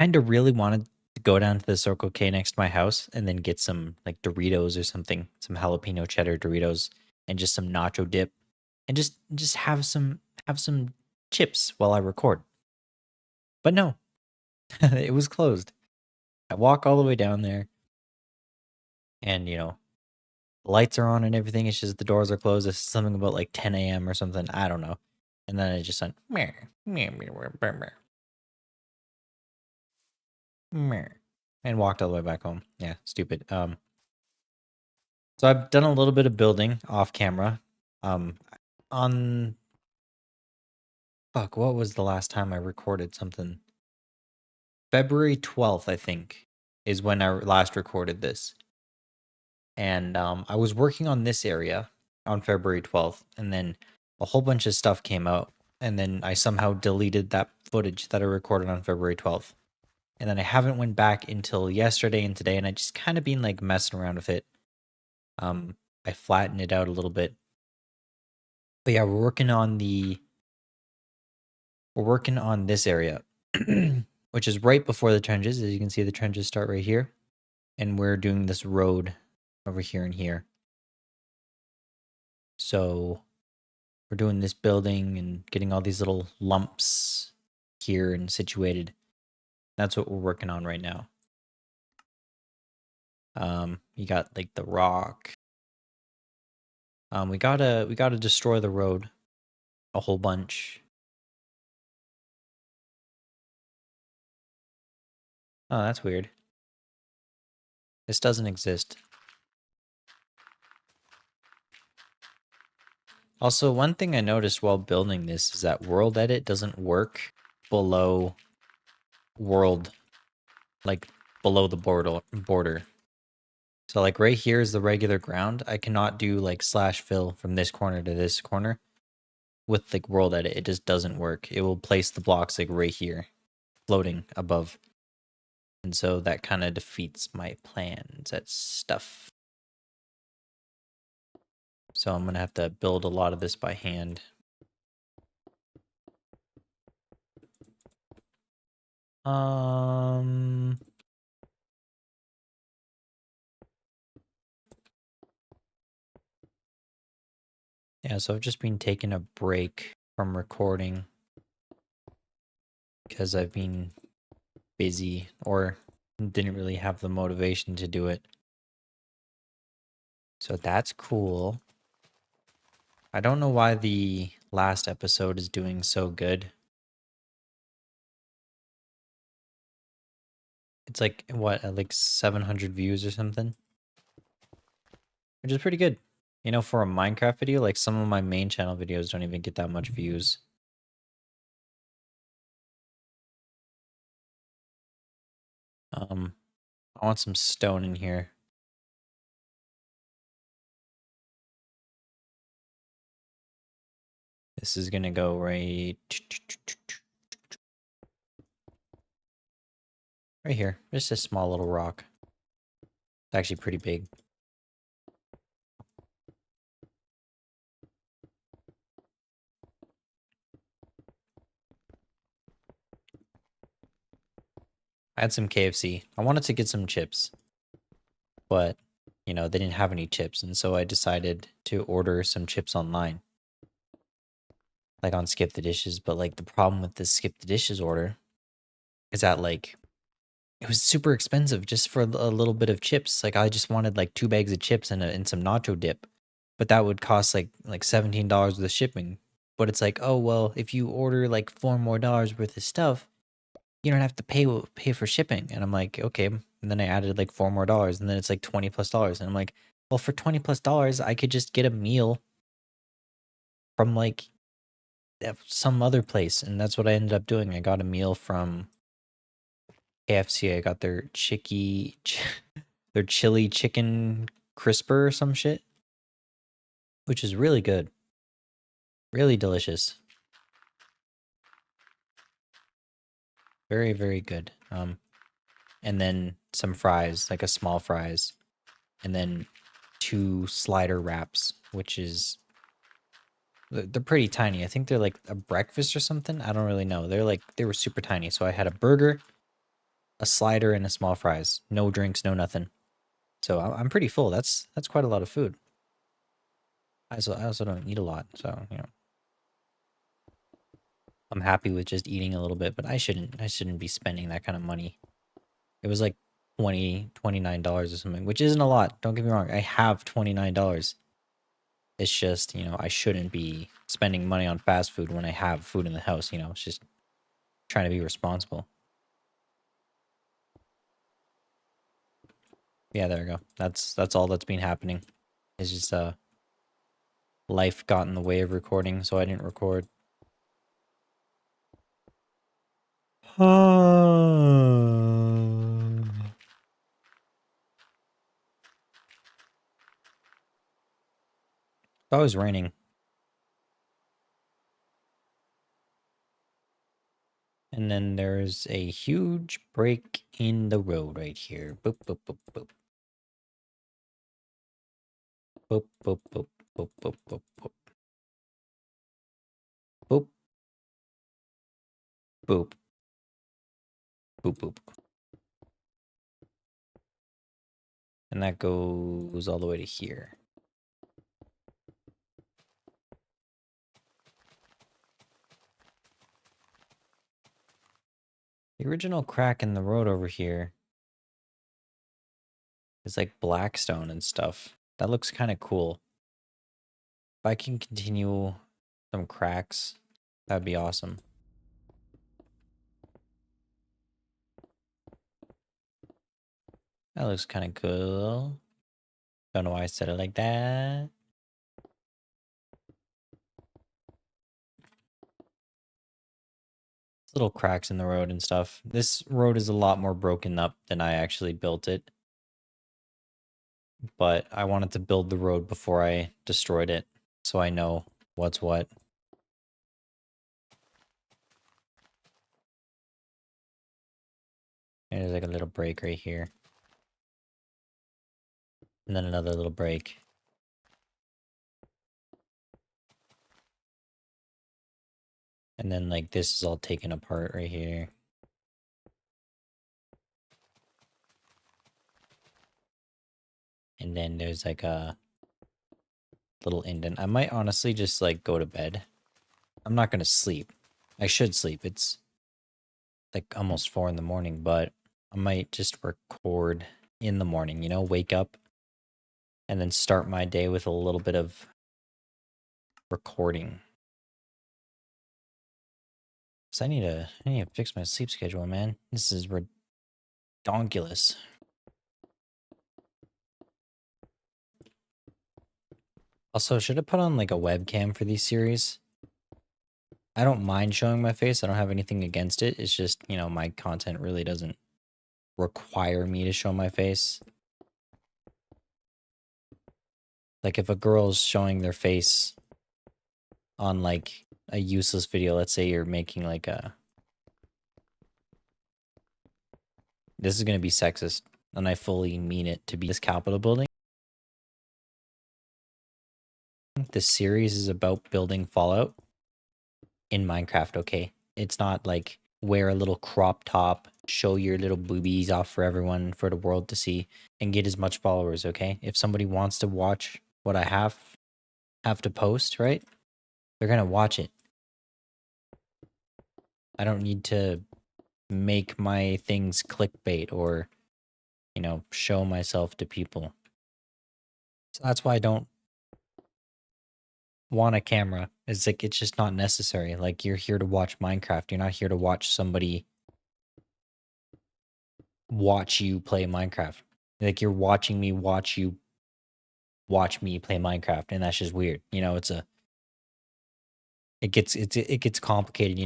kind of really wanted to go down to the Circle K next to my house and then get some like Doritos or something, some jalapeno cheddar Doritos and just some nacho dip and just have some chips while I record. But no, it was closed. I walk all the way down there and the lights are on and everything. It's just the doors are closed. It's something about like 10 a.m. or something. I don't know. And then it just went meh, meh, meh, meh, meh, meh, and walked all the way back home. Yeah, stupid. So I've done a little bit of building off camera. Um, on fuck, what was the last time I recorded something? February 12th, I think, is when I last recorded this. And I was working on this area on February 12th, and then a whole bunch of stuff came out, and then I somehow deleted that footage that I recorded on February 12th. And then I haven't went back until yesterday and today, and I just kind of been like messing around with it. I flattened it out a little bit. But yeah, we're working on this area, which is right before the trenches. As you can see, the trenches start right here, and we're doing this road over here and here. So we're doing this building and getting all these little lumps here and situated. That's what we're working on right now. You got like the rock. We gotta destroy the road a whole bunch. Oh, that's weird. This doesn't exist. Also, one thing I noticed while building this is that world edit doesn't work below world, like below the border. So like right here is the regular ground. I cannot do like slash fill from this corner to this corner with like world edit. It just doesn't work. It will place the blocks like right here, floating above. And so that kind of defeats my plans at stuff. So I'm going to have to build a lot of this by hand. Yeah, so I've just been taking a break from recording because I've been busy or didn't really have the motivation to do it. So that's cool. I don't know why the last episode is doing so good. It's like, what, like 700 views or something? Which is pretty good. You know, for a Minecraft video, like some of my main channel videos don't even get that much views. I want some stone in here. This is gonna go right here. Just a small little rock. It's actually pretty big. I had some KFC. I wanted to get some chips, but they didn't have any chips, and so I decided to order some chips online, like on Skip the Dishes. But like the problem with this Skip the Dishes order is that like it was super expensive just for a little bit of chips. Like I just wanted like 2 bags of chips and some nacho dip, but that would cost like $17 with shipping. But it's like, oh well, if you order like $4 more worth of stuff, you don't have to pay for shipping. And I'm like, okay. And then I added like $4 more, and then it's like $20 plus. And I'm like, well, for $20 plus, I could just get a meal from like some other place. And that's what I ended up doing. I got a meal from KFC. I got their their chili chicken crisper or some shit, which is really good, really delicious, very very good. And then some fries, like a small fries, and then 2 slider wraps, which is they're pretty tiny. I think they're like a breakfast or something. I don't really know. They were super tiny. So I had a burger, a slider and a small fries. No drinks, no nothing. So I'm pretty full. That's quite a lot of food. I also don't eat a lot, so I'm happy with just eating a little bit. But I shouldn't be spending that kind of money. It was like $29 or something, which isn't a lot. Don't get me wrong. I have $29. It's just I shouldn't be spending money on fast food when I have food in the house. It's just trying to be responsible. Yeah, there we go. That's all that's been happening. It's just life got in the way of recording, so I didn't record. It's always raining. And then there's a huge break in the road right here. Boop, boop, boop, boop. Boop, boop, boop, boop, boop, boop, boop. Boop. Boop. Boop, boop. And that goes all the way to here. The original crack in the road over here is like blackstone and stuff. That looks kind of cool. If I can continue some cracks, that'd be awesome. That looks kind of cool. Don't know why I said it like that. Little cracks in the road and stuff. This road is a lot more broken up than I actually built it. But I wanted to build the road before I destroyed it, so I know what's what. And there's like a little break right here. And then another little break. And then like this is all taken apart right here. And then there's like a little indent. I might honestly just like go to bed. I'm not gonna sleep. I should sleep. It's like almost 4 in the morning, but I might just record in the morning, wake up and then start my day with a little bit of recording. So I need to fix my sleep schedule, man. This is redonkulous. Also, should I put on like a webcam for these series? I don't mind showing my face. I don't have anything against it. It's just, my content really doesn't require me to show my face. Like if a girl's showing their face on like a useless video, let's say you're making like this is going to be sexist, and I fully mean it to be this Capitol building. This series is about building Fallout in Minecraft, okay? It's not like wear a little crop top, show your little boobies off for everyone, for the world to see, and get as much followers, okay? If somebody wants to watch what I have to post, right? They're gonna watch it. I don't need to make my things clickbait or, show myself to people. So that's why I don't want a camera. It's like it's just not necessary. Like you're here to watch Minecraft. You're not here to watch somebody watch you play Minecraft. Like you're watching me watch you watch me play Minecraft, and that's just weird. It gets complicated,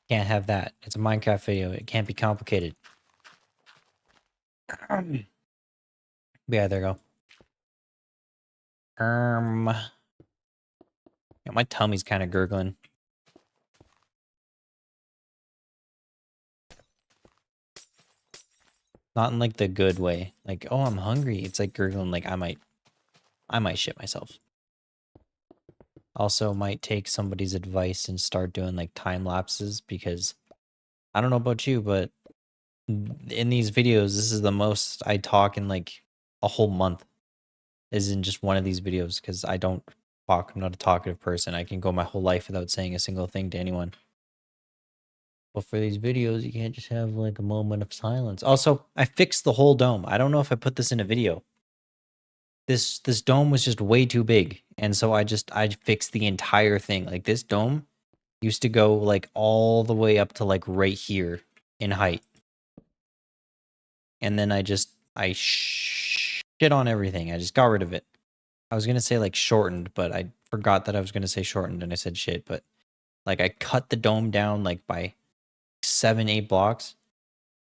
Can't have that. It's a Minecraft video. It can't be complicated. Yeah, there you go. Yeah, my tummy's kind of gurgling. Not in like the good way. Like, oh, I'm hungry. It's like gurgling like I might shit myself. Also might take somebody's advice and start doing like time lapses because I don't know about you, but in these videos, this is the most I talk in like a whole month, is in just one of these videos, because I don't talk. I'm not a talkative person. I can go my whole life without saying a single thing to anyone. But for these videos, you can't just have like a moment of silence. Also, I fixed the whole dome. I don't know if I put this in a video. This dome was just way too big, and so I fixed the entire thing. Like, this dome used to go like all the way up to like right here in height, and then I shit on everything. I just got rid of it. I was gonna say like shortened, but I forgot that I was gonna say shortened, and I said shit. But like, I cut the dome down like by 7, 8 blocks,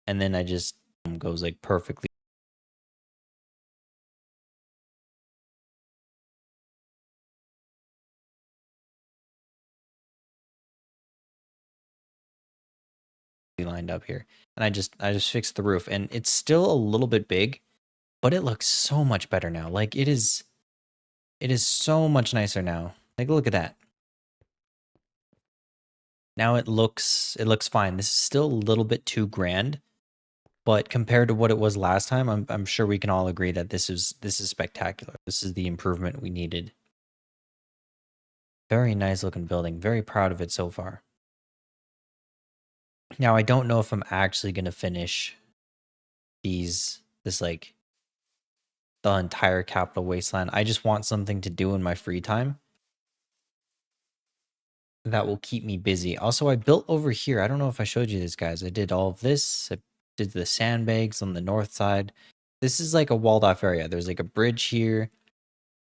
and then I just goes like perfectly lined up here. And I just fixed the roof, and it's still a little bit big, but it looks so much better now. Like, it is so much nicer now. Like, look at that. Now it looks fine. This is still a little bit too grand, but compared to what it was last time, I'm sure we can all agree that this is spectacular. This is the improvement we needed. Very nice looking building. Very proud of it so far. Now, I don't know if I'm actually gonna finish this like the entire Capital Wasteland. I just want something to do in my free time that will keep me busy. Also, I built over here. I don't know if I showed you this, guys. I did all of this. I did the sandbags on the north side. This is like a walled off area. There's like a bridge here.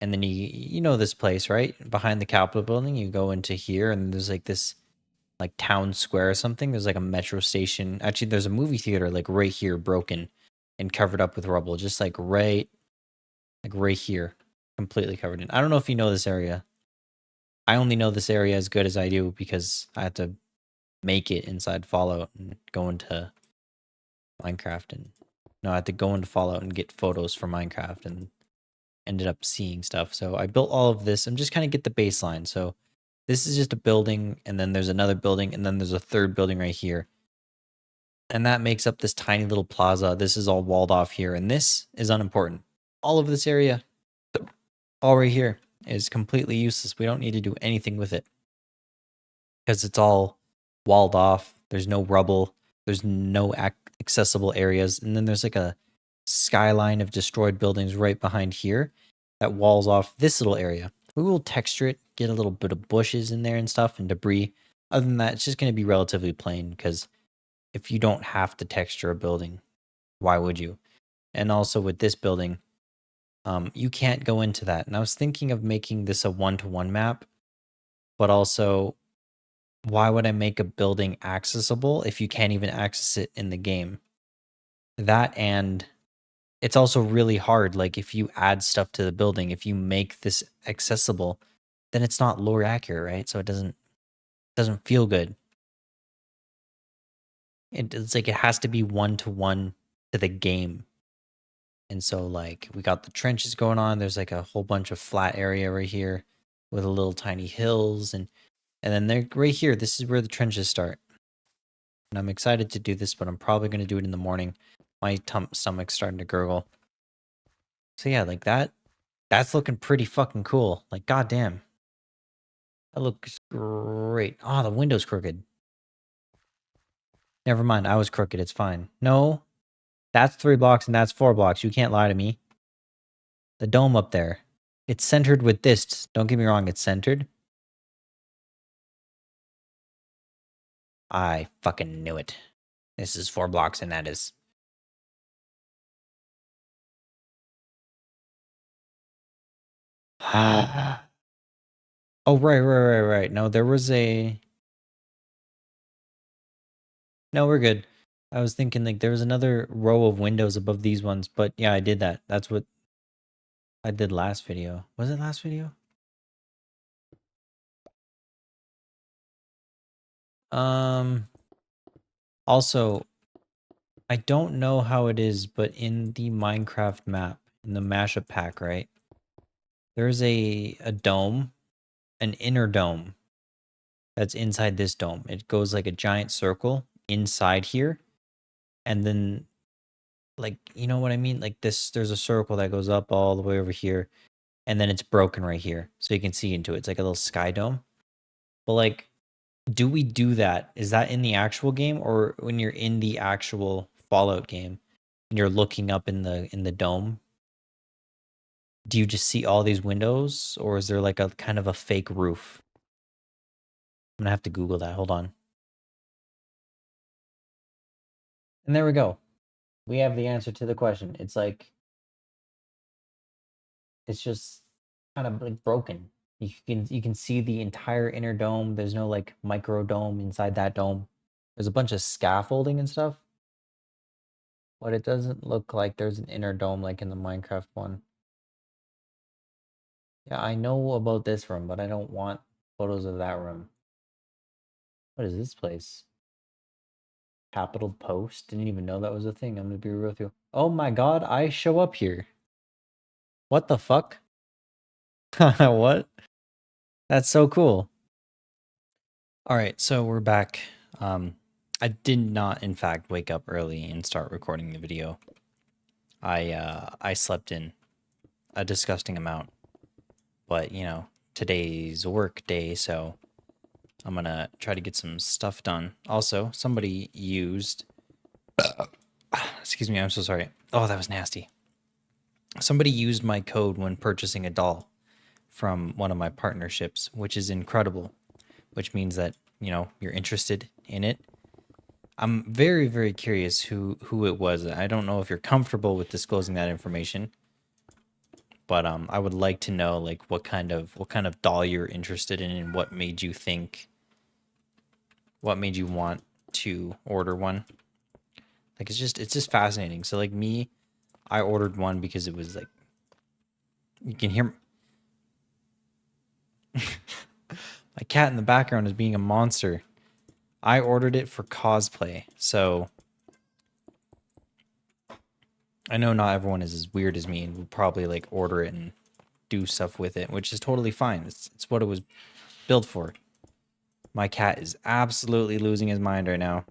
And then you know this place, right? Behind the Capitol building, you go into here, and there's like this like town square or something. There's like a metro station. Actually, there's a movie theater like right here, broken and covered up with rubble, just like right here, completely covered in. I don't know if you know this area. I only know this area as good as I do because I had to make it inside Fallout and go into Minecraft, and no, I had to go into Fallout and get photos for Minecraft and ended up seeing stuff. So I built all of this. I'm just kind of get the baseline. So this is just a building, and then there's another building, and then there's a third building right here. And that makes up this tiny little plaza. This is all walled off here, and this is unimportant. All of this area, all right here, is completely useless. We don't need to do anything with it because it's all walled off. There's no rubble. There's no accessible areas. And then there's like a skyline of destroyed buildings right behind here that walls off this little area. We will texture it, get a little bit of bushes in there and stuff and debris. Other than that, it's just going to be relatively plain, because if you don't have to texture a building, why would you? And also with this building, you can't go into that. And I was thinking of making this a one-to-one map, but also, why would I make a building accessible if you can't even access it in the game? That, and it's also really hard. Like, if you add stuff to the building, if you make this accessible, then it's not lore accurate, right? So it doesn't feel good. It's like it has to be one-to-one to the game. And so, like, we got the trenches going on. There's like a whole bunch of flat area right here with a little tiny hills, and then they're right here. This is where the trenches start. And I'm excited to do this, but I'm probably going to do it in the morning. My stomach's starting to gurgle. So yeah, like that's looking pretty fucking cool. Like, goddamn. That looks great. Oh, the window's crooked. Never mind, I was crooked. It's fine. No, that's 3 blocks and that's 4 blocks. You can't lie to me. The dome up there. It's centered with this. Don't get me wrong, it's centered. I fucking knew it. This is 4 blocks and that is. Oh, right. No, there was a. No, we're good. I was thinking like there was another row of windows above these ones, but yeah, I did that. That's what I did last video. Was it last video? Um, Also, I don't know how it is, but in the Minecraft map, in the mashup pack, right? There's a dome, an inner dome that's inside this dome. It goes like a giant circle inside here. And then, like, you know what I mean? Like this, there's a circle that goes up all the way over here, and then it's broken right here, so you can see into it. It's like a little sky dome. But like, do we do that? Is that in the actual game, or when you're in the actual Fallout game and you're looking up in the dome? Do you just see all these windows, or is there like a kind of a fake roof? I'm gonna have to Google that. Hold on. And there we go. We have the answer to the question. It's like it's just kind of like broken. You can see the entire inner dome. There's no like micro dome inside that dome. There's a bunch of scaffolding and stuff, but it doesn't look like there's an inner dome like in the Minecraft one. Yeah, I know about this room, but I don't want photos of that room. What is this place? Capital Post? Didn't even know that was a thing. I'm gonna be real with you. Oh my god, I show up here. What the fuck? What? That's so cool. All right, so we're back. I did not, in fact, wake up early and start recording the video. I slept in a disgusting amount, but you know, today's work day, so I'm gonna try to get some stuff done. Also, somebody used. Excuse me, I'm so sorry. Oh, that was nasty. Somebody used my code when purchasing a doll from one of my partnerships, which is incredible. Which means that you know you're interested in it. I'm very, very curious who it was. I don't know if you're comfortable with disclosing that information, but I would like to know like what kind of doll you're interested in and what made you want to order one. Like it's just fascinating. So like me, I ordered one because it was like you can hear my cat in the background is being a monster. I ordered it for cosplay, so I know not everyone is as weird as me and will probably like order it and do stuff with it, which is totally fine. It's what it was built for. My cat is absolutely losing his mind right now.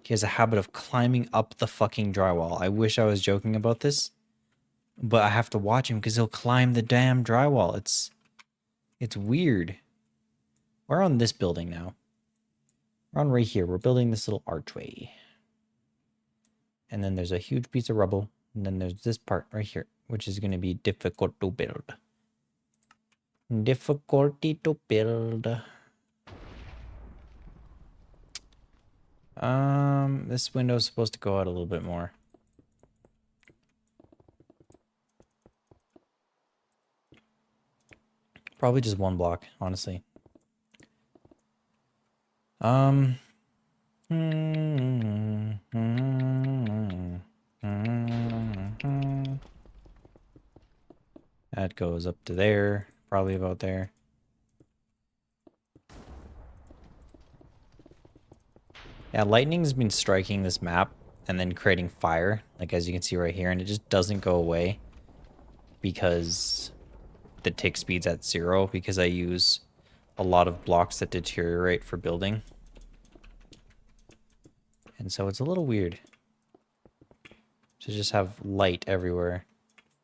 He has a habit of climbing up the fucking drywall. I wish I was joking about this, but I have to watch him because he'll climb the damn drywall. It's weird. We're on this building now. We're on right here. We're building this little archway. And then there's a huge piece of rubble. And then there's this part right here, which is going to be difficult to build. Difficulty to build. This window is supposed to go out a little bit more. Probably just one block, honestly. Um. That goes up to there, probably about there. Yeah, lightning's been striking this map and then creating fire, like as you can see right here, and it just doesn't go away because the tick speed's at 0 because I use a lot of blocks that deteriorate for building. And so it's a little weird to just have light everywhere,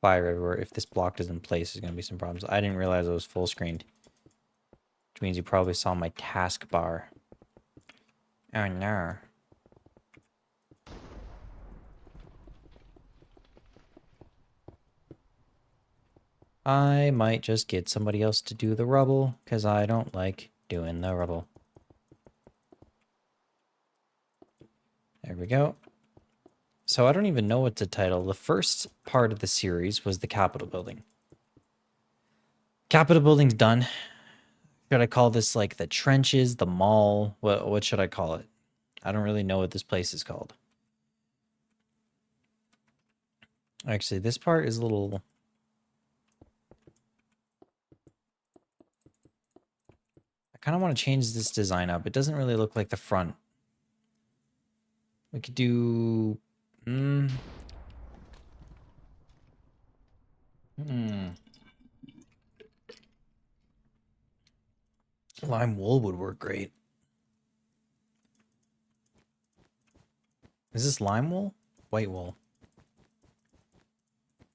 fire everywhere. If this block is in place, there's going to be some problems. I didn't realize it was full screened, which means you probably saw my taskbar. Oh no. I might just get somebody else to do the rubble, because I don't like doing the rubble. There we go. So I don't even know what to title. The first part of the series was the Capitol building. Capitol building's done. Should I call this like the trenches, the mall? What should I call it? I don't really know what this place is called. Actually, this part is a little... I kind of want to change this design up. It doesn't really look like the front. We could do... Lime wool would work great. Is this lime wool? White wool.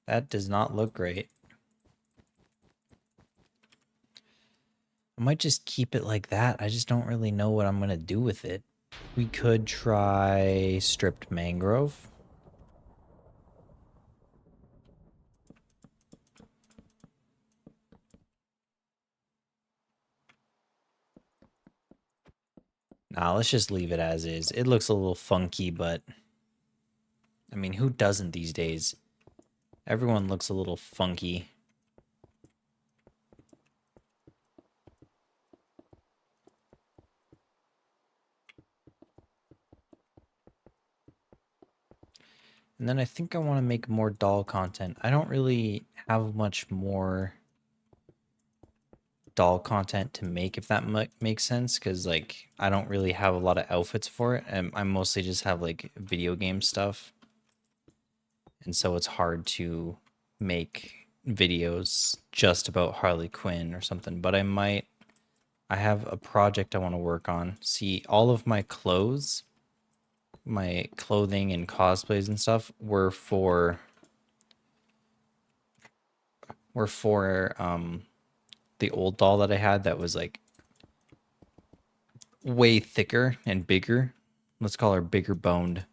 That does not look great. I might just keep it like that. I just don't really know what I'm going to do with it. We could try stripped mangrove. Nah, let's just leave it as is. It looks a little funky, but I mean, who doesn't these days? Everyone looks a little funky. And then I think I want to make more doll content. I don't really have much more doll content to make, if that makes sense, because like I don't really have a lot of outfits for it, and I mostly just have like video game stuff, and so it's hard to make videos just about Harley Quinn or something. But I have a project I want to work on. See, all of my clothes, my clothing and cosplays and stuff were for the old doll that I had that was like way thicker and bigger. Let's call her bigger boned.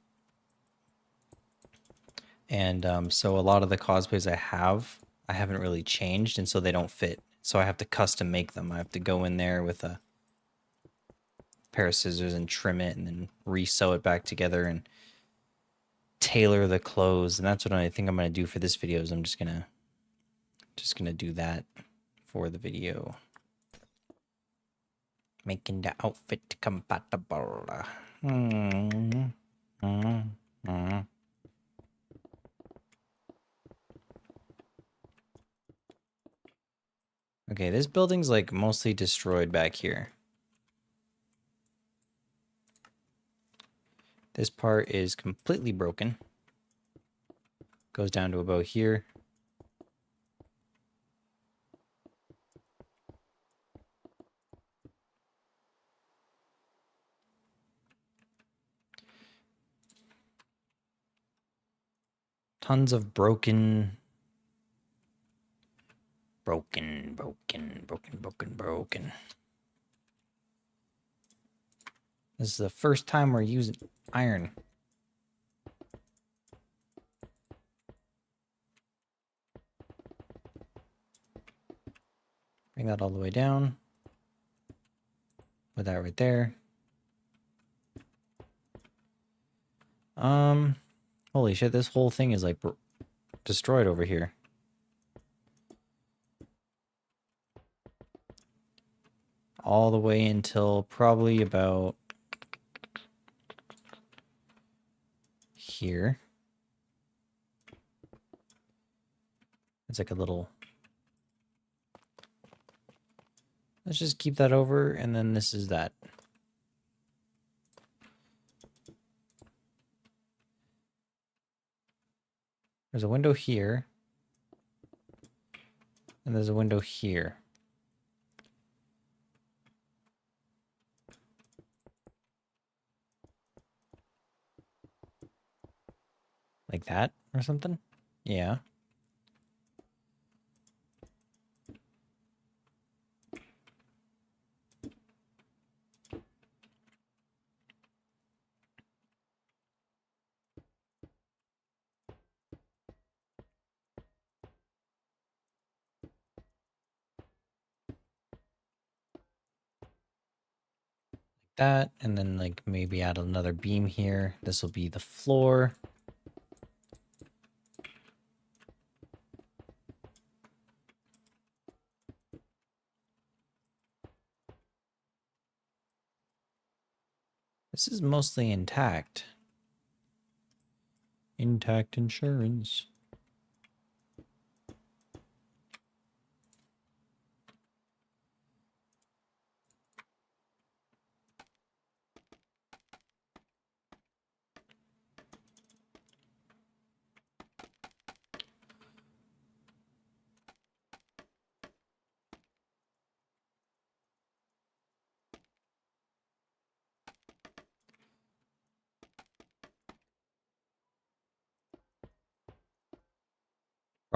And so a lot of the cosplays I haven't really changed, and so they don't fit. So I have to custom make them. I have to go in there with a pair of scissors and trim it, and then re-sew it back together and tailor the clothes. And that's what I think I'm gonna do for this video. Is I'm just gonna do that for the video, making the outfit compatible. Mm, mm, mm. Okay, this building's like mostly destroyed back here. This part is completely broken. Goes down to about here. Tons of broken. This is the first time we're using iron. Bring that all the way down. Put that right there. Holy shit, this whole thing is like destroyed over here. All the way until probably about here. It's like a little... Let's just keep that over, and then this is that. There's a window here. And there's a window here. Like that or something? Yeah. That, and then like maybe add another beam here. This will be the floor. This is mostly intact. Intact insurance.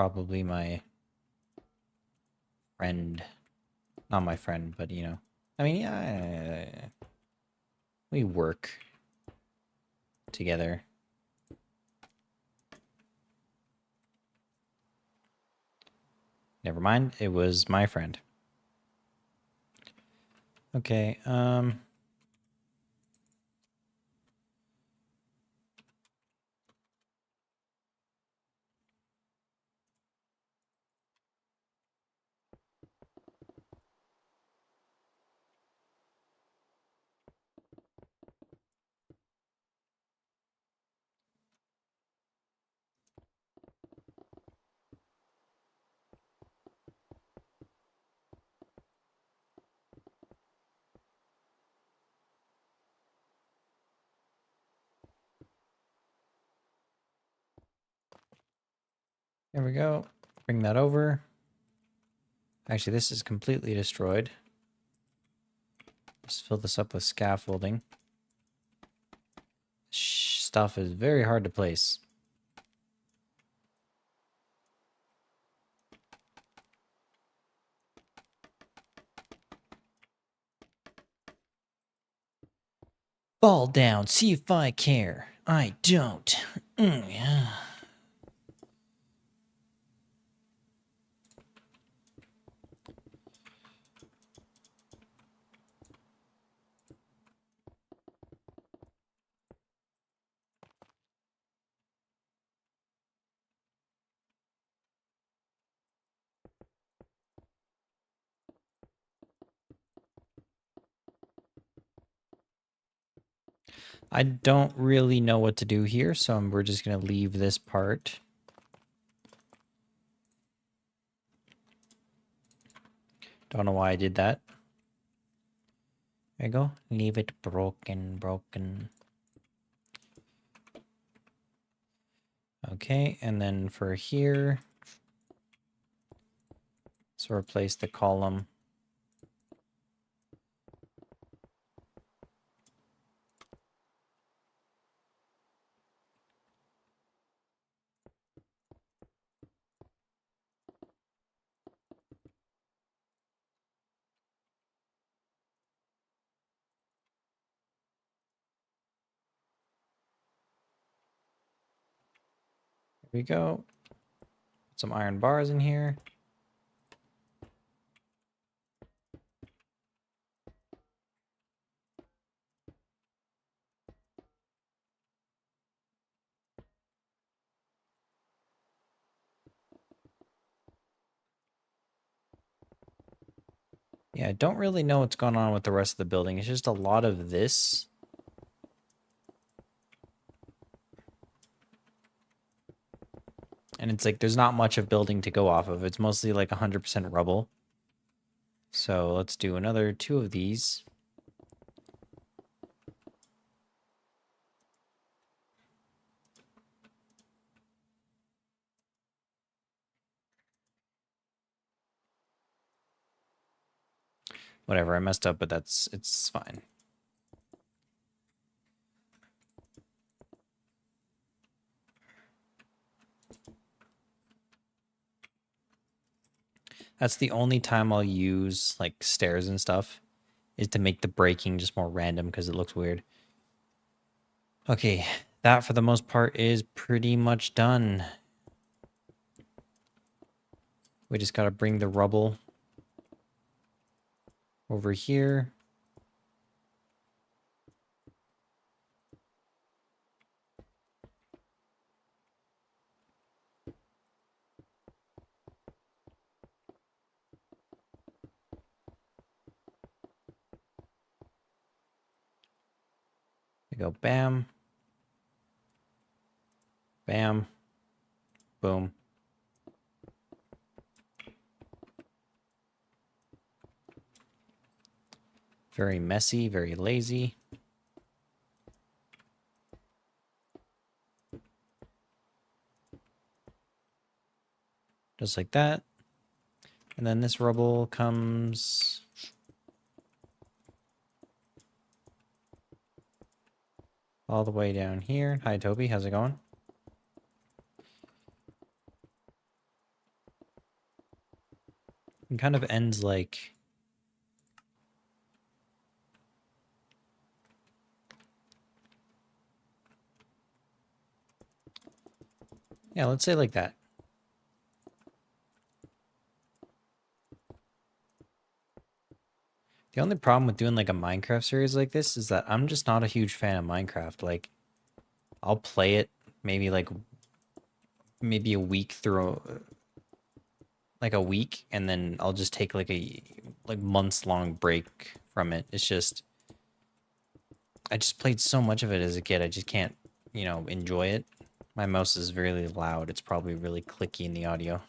probably my friend. Not my friend, but you know. I mean, yeah, we work together. Never mind, it was my friend. Okay, there we go. Bring that over. Actually, this is completely destroyed. Just fill this up with scaffolding. Stuff is very hard to place. Fall down, see if I care. I don't. Yeah. I don't really know what to do here, so we're just going to leave this part. Don't know why I did that. There you go. Leave it broken. Okay, and then for here, so replace the column. There we go. Put some iron bars in here. Yeah, I don't really know what's going on with the rest of the building. It's just a lot of this. And it's like there's not much of building to go off of. It's mostly like 100% rubble. So let's do another 2 of these. Whatever, I messed up, but it's fine. That's the only time I'll use like stairs and stuff, is to make the breaking just more random because it looks weird. Okay, that for the most part is pretty much done. We just gotta bring the rubble over here. We go bam, bam, boom. Very messy, very lazy. Just like that. And then this rubble comes all the way down here. Hi, Toby. How's it going? It kind of ends like... Yeah, let's say like that. The only problem with doing like a Minecraft series like this is that I'm just not a huge fan of Minecraft. Like, I'll play it maybe like maybe a week through like a week, and then I'll just take like a like months long break from it. It's just I just played so much of it as a kid. I just can't, you know, enjoy it. My mouse is really loud. It's probably really clicky in the audio.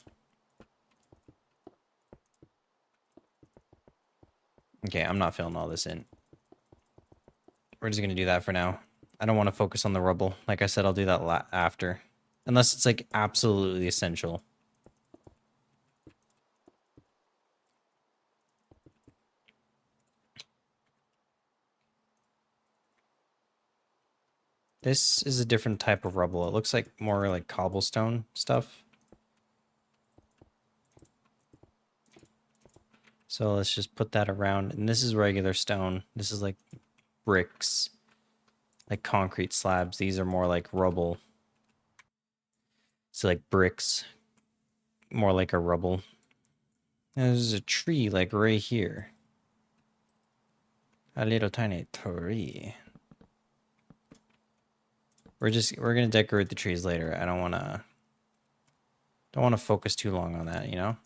Okay, I'm not filling all this in. We're just gonna do that for now. I don't want to focus on the rubble. Like I said, I'll do that after. Unless it's like absolutely essential. This is a different type of rubble. It looks like more like cobblestone stuff. So let's just put that around. And this is regular stone. This is like bricks, like concrete slabs. These are more like rubble. So like bricks, more like a rubble. And there's a tree like right here. A little tiny tree. We're gonna decorate the trees later. I don't wanna focus too long on that, you know?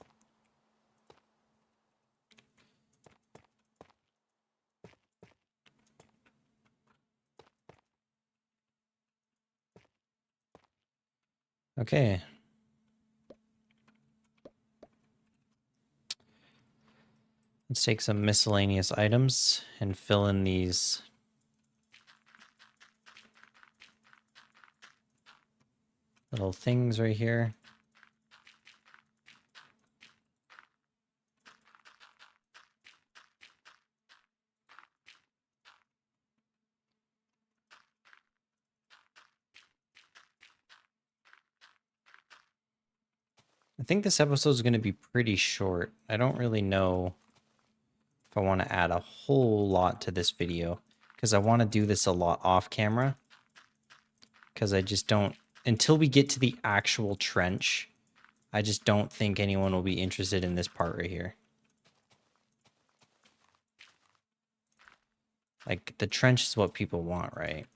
Okay. Let's take some miscellaneous items and fill in these little things right here. I think this episode is going to be pretty short. I don't really know if I want to add a whole lot to this video because I want to do this a lot off camera because I just don't, until we get to the actual trench, I just don't think anyone will be interested in this part right here. Like, the trench is what people want, right?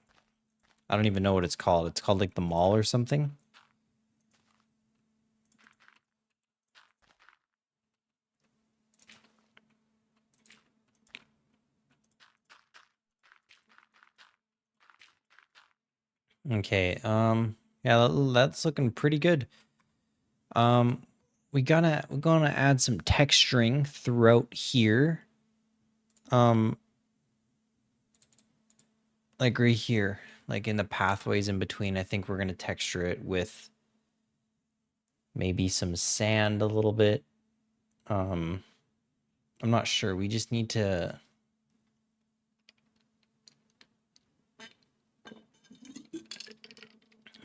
I don't even know what it's called. It's called like the mall or something. Okay, yeah, that's looking pretty good. We're gonna add some texturing throughout here. Um, like right here, like in the pathways in between, I think we're gonna texture it with maybe some sand a little bit. I'm not sure. We just need to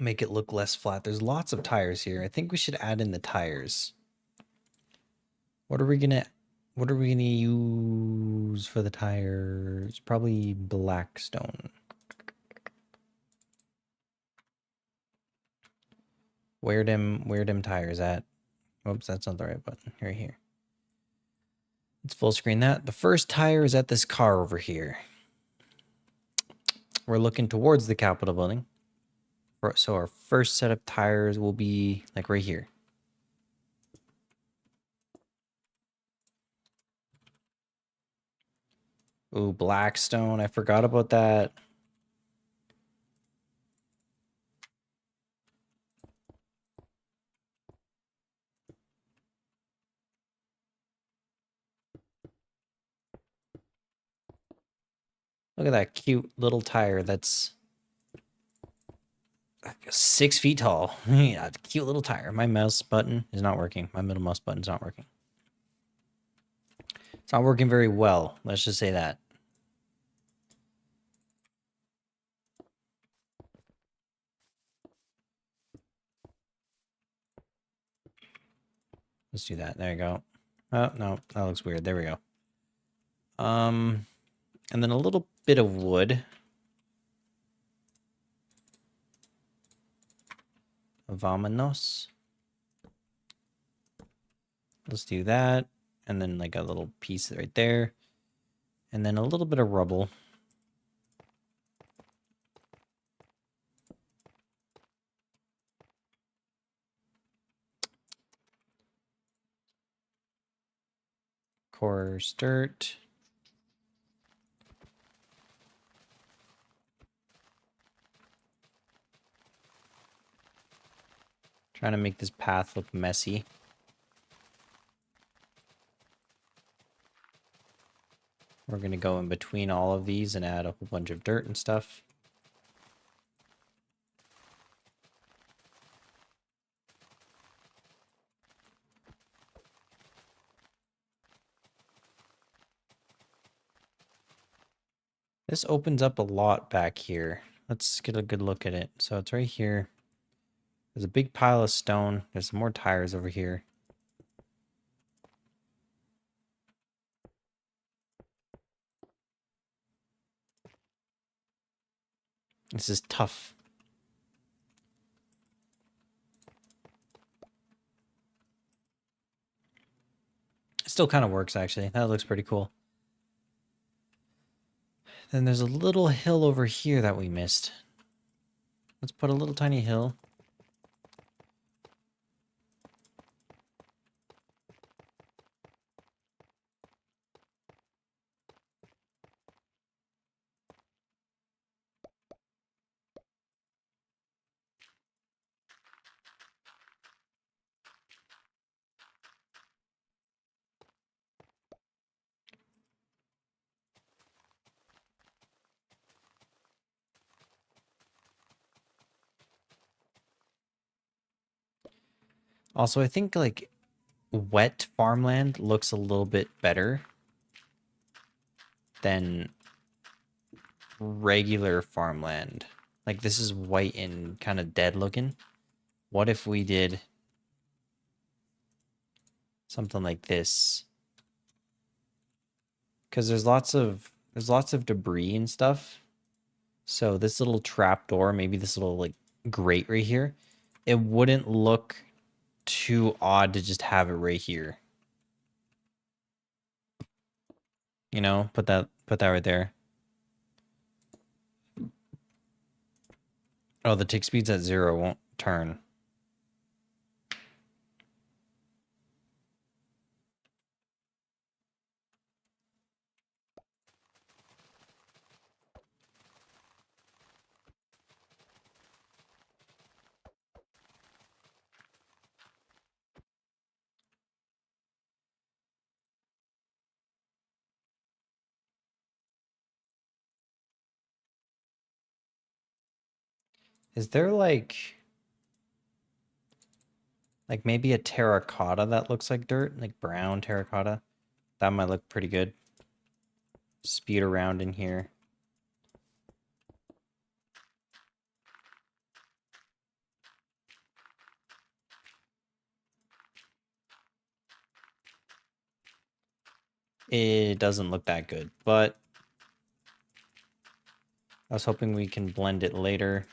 make it look less flat. There's lots of tires here. I think we should add in the tires. What are we gonna use for the tires? Probably black stone. Where them tires at? Oops, that's not the right button. Right here. Let's full screen that. The first tire is at this car over here. We're looking towards the Capitol building. So our first set of tires will be like right here. Ooh, Blackstone. I forgot about that. Look at that cute little tire that's 6 feet tall. Yeah, cute little tire. My mouse button is not working. My middle mouse button is not working. It's not working very well. Let's just say that. Let's do that. There you go. Oh, no, that looks weird. There we go. And then a little bit of wood. Vámonos. Let's do that. And then like a little piece right there. And then a little bit of rubble. Coarse dirt. Trying to make this path look messy. We're going to go in between all of these and add a whole bunch of dirt and stuff. This opens up a lot back here. Let's get a good look at it. So it's right here. There's a big pile of stone. There's some more tires over here. This is tough. It still kind of works, actually. That looks pretty cool. Then there's a little hill over here that we missed. Let's put a little tiny hill. Also, I think like wet farmland looks a little bit better than regular farmland. Like this is white and kind of dead looking. What if we did something like this? Because there's lots of debris and stuff. So this little trap door, maybe this little like grate right here, it wouldn't look too odd to just have it right here. You know, put that right there. Oh, the tick speed's at 0, won't turn. Is there like maybe a terracotta that looks like dirt, like brown terracotta? That might look pretty good. Speed around in here. It doesn't look that good, but I was hoping we can blend it later.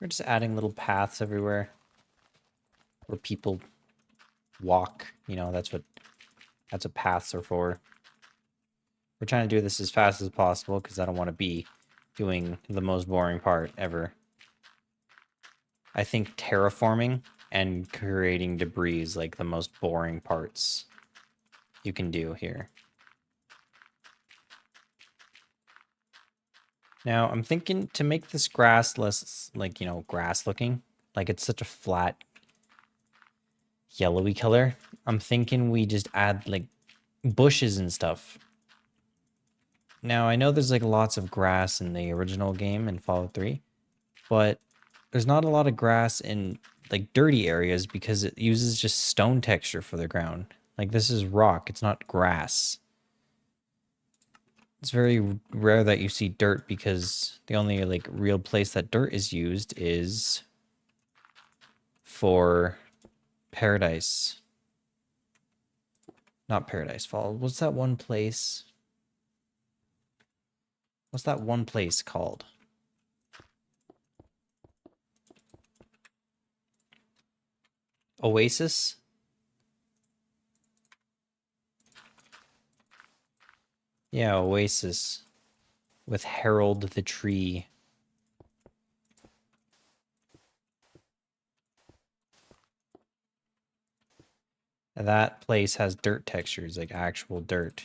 We're just adding little paths everywhere where people walk. You know, that's what paths are for. We're trying to do this as fast as possible because I don't want to be doing the most boring part ever. I think terraforming and creating debris is like the most boring parts you can do here. Now, I'm thinking to make this grass less, like, you know, grass looking, like it's such a flat, yellowy color. I'm thinking we just add like bushes and stuff. Now, I know there's like lots of grass in the original game in Fallout 3, but there's not a lot of grass in like dirty areas because it uses just stone texture for the ground. Like this is rock, it's not grass. It's very rare that you see dirt because the only like real place that dirt is used is for Paradise. Not Paradise Fall. What's that one place? What's that one place called? Oasis? Yeah, Oasis. With Harold the Tree. That place has dirt textures, like actual dirt.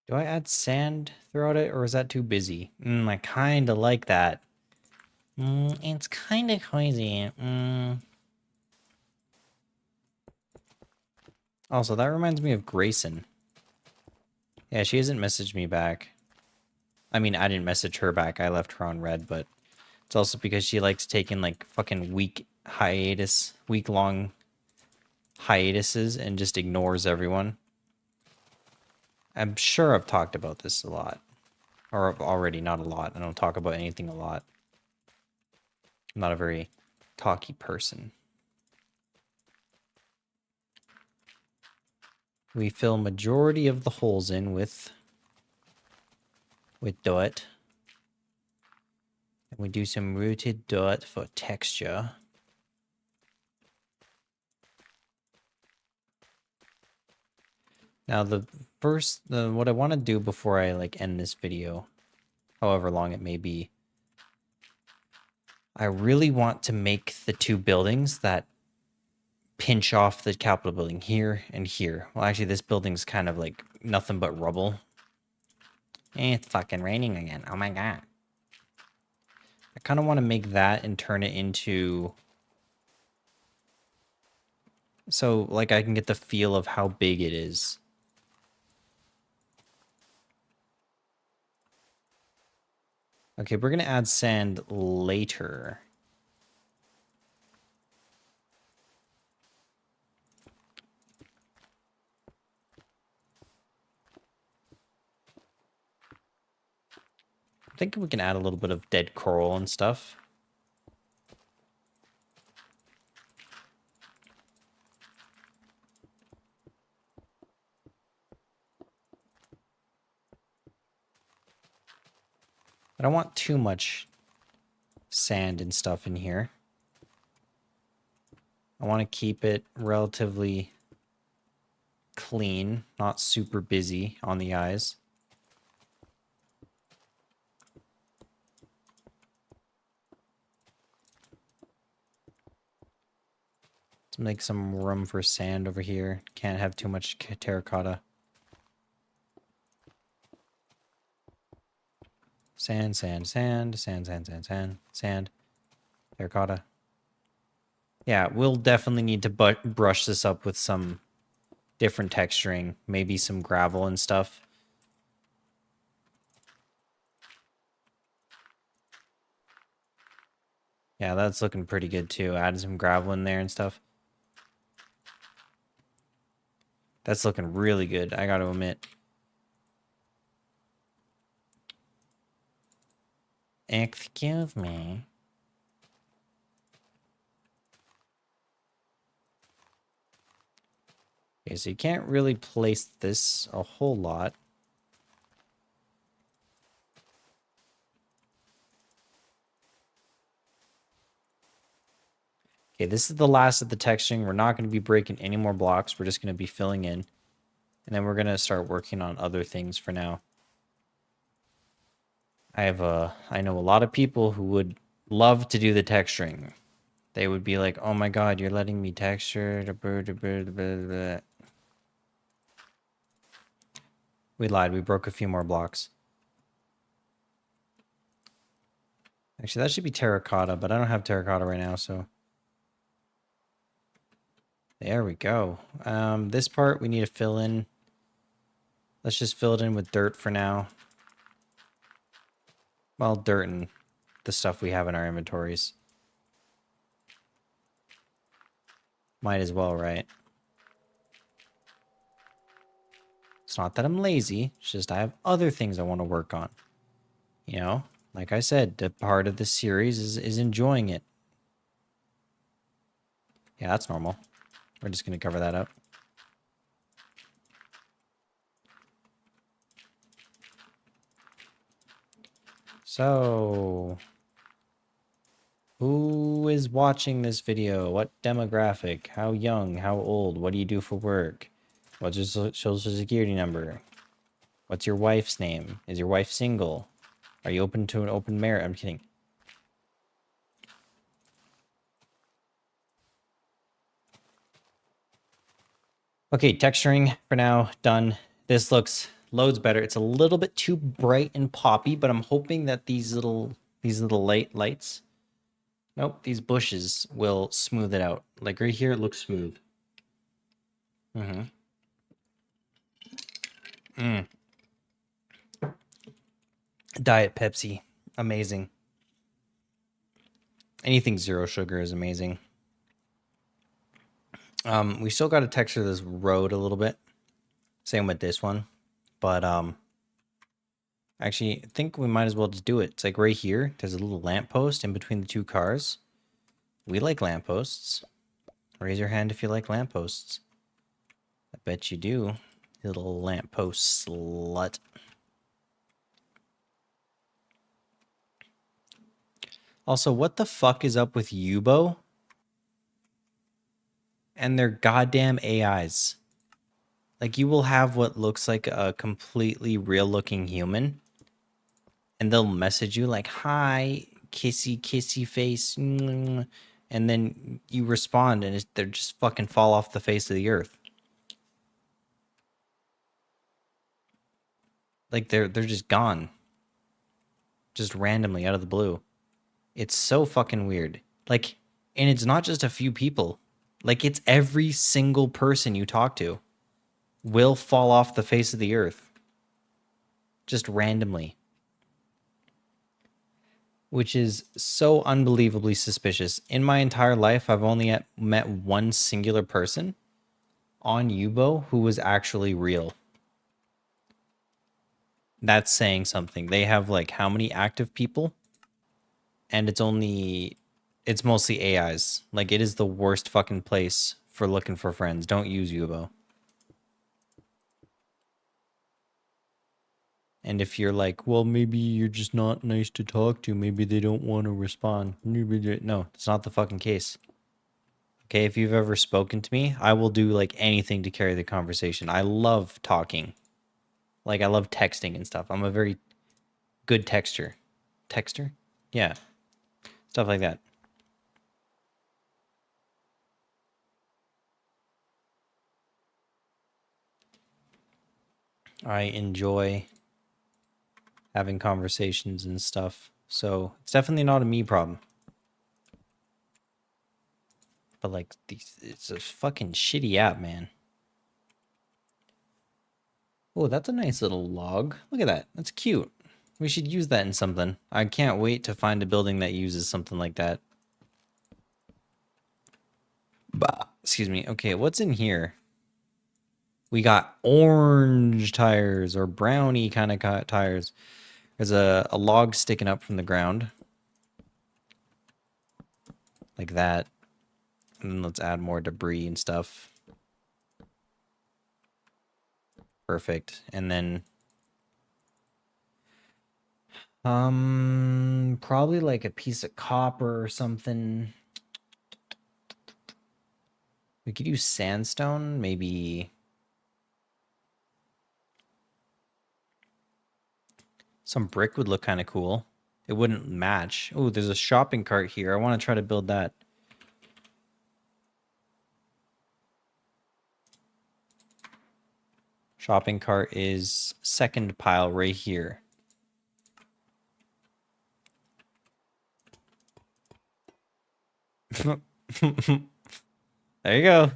Do I add sand throughout it, or is that too busy? I kind of like that. It's kind of crazy. Also, that reminds me of Grayson. Yeah, she hasn't messaged me back. I mean, I didn't message her back. I left her on red, but it's also because she likes taking like fucking week-long hiatuses and just ignores everyone. I'm sure I've talked about this a lot. Or already, not a lot. I don't talk about anything a lot. I'm not a very talky person. We fill majority of the holes in with dirt. And we do some rooted dirt for texture. Now what I want to do before I like end this video, however long it may be, I really want to make the two buildings that pinch off the Capitol building here and here. Well, actually, this building's kind of like nothing but rubble. It's fucking raining again. Oh my god. I kind of want to make that and turn it into... So, like, I can get the feel of how big it is. Okay, we're going to add sand later. I think we can add a little bit of dead coral and stuff. I don't want too much sand and stuff in here. I want to keep it relatively clean, not super busy on the eyes. Let's make some room for sand over here. Can't have too much terracotta. Sand, sand, sand, sand, sand, sand, sand, sand, terracotta. Yeah, we'll definitely need to brush this up with some different texturing, maybe some gravel and stuff. Yeah, that's looking pretty good too. Add some gravel in there and stuff. That's looking really good, I gotta admit. Excuse me. Okay, so you can't really place this a whole lot. Okay, this is the last of the texturing. We're not going to be breaking any more blocks. We're just going to be filling in. And then we're going to start working on other things for now. I know a lot of people who would love to do the texturing. They would be like, "Oh my god, you're letting me texture." We lied. We broke a few more blocks. Actually, that should be terracotta, but I don't have terracotta right now, so there we go. This part we need to fill in. Let's just fill it in with dirt for now. Well, dirt and the stuff we have in our inventories. Might as well, right? It's not that I'm lazy. It's just I have other things I want to work on. You know, like I said, the part of the series is enjoying it. Yeah, that's normal. We're just going to cover that up. So, who is watching this video? What demographic? How young? How old? What do you do for work? What's your social security number? What's your wife's name? Is your wife single? Are you open to an open marriage? I'm kidding. Okay, texturing for now, done. This looks loads better. It's a little bit too bright and poppy, but I'm hoping that these little lights, nope, these bushes will smooth it out. Like right here, it looks smooth. Mm-hmm. Diet Pepsi, amazing. Anything zero sugar is amazing. We still got to texture this road a little bit. Same with this one, but actually, I think we might as well just do it. It's like right here. There's a little lamppost in between the two cars. We like lampposts. Raise your hand if you like lampposts. I bet you do, little lamppost slut. Also, what the fuck is up with Yubo and their goddamn AIs? Like, you will have what looks like a completely real-looking human, and they'll message you like, "Hi, kissy, kissy face," and then you respond, and they're just fucking fall off the face of the earth. Like, they're just gone, just randomly out of the blue. It's so fucking weird. Like, and it's not just a few people. Like, it's every single person you talk to will fall off the face of the earth. Just randomly. Which is so unbelievably suspicious. In my entire life, I've only met one singular person on Yubo who was actually real. That's saying something. They have like how many active people? And it's mostly AIs. Like, it is the worst fucking place for looking for friends. Don't use Yubo. And if you're like, well, maybe you're just not nice to talk to, maybe they don't want to respond. No, it's not the fucking case. Okay, if you've ever spoken to me, I will do like anything to carry the conversation. I love talking. Like, I love texting and stuff. I'm a very good texter. Texter? Yeah, stuff like that. I enjoy having conversations and stuff. So it's definitely not a me problem. But like, it's a fucking shitty app, man. Oh, that's a nice little log. Look at that. That's cute. We should use that in something. I can't wait to find a building that uses something like that. Bah, excuse me. Okay, what's in here? We got orange tires or brownie kind of tires. There's a log sticking up from the ground. Like that. And then let's add more debris and stuff. Perfect. And then probably like a piece of copper or something. We could use sandstone, maybe. Some brick would look kind of cool. It wouldn't match. Oh, there's a shopping cart here. I want to try to build that. Shopping cart is second pile right here. There you go.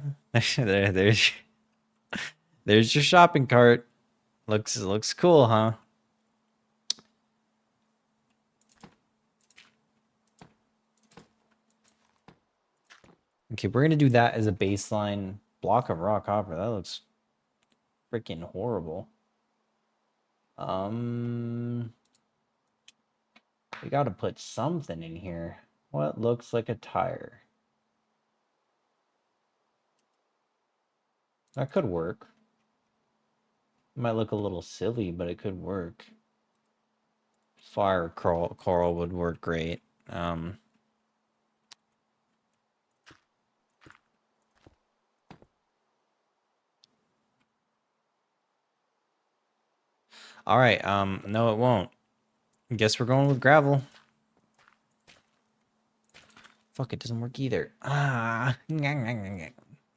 there's your shopping cart. Looks cool, huh? Okay, we're gonna do that as a baseline block of raw copper. That looks freaking horrible. We gotta put something in here. What looks like a tire? That could work. It might look a little silly, but it could work. Fire coral would work great. All right. No, it won't. Guess we're going with gravel. Fuck, it doesn't work either. Ah.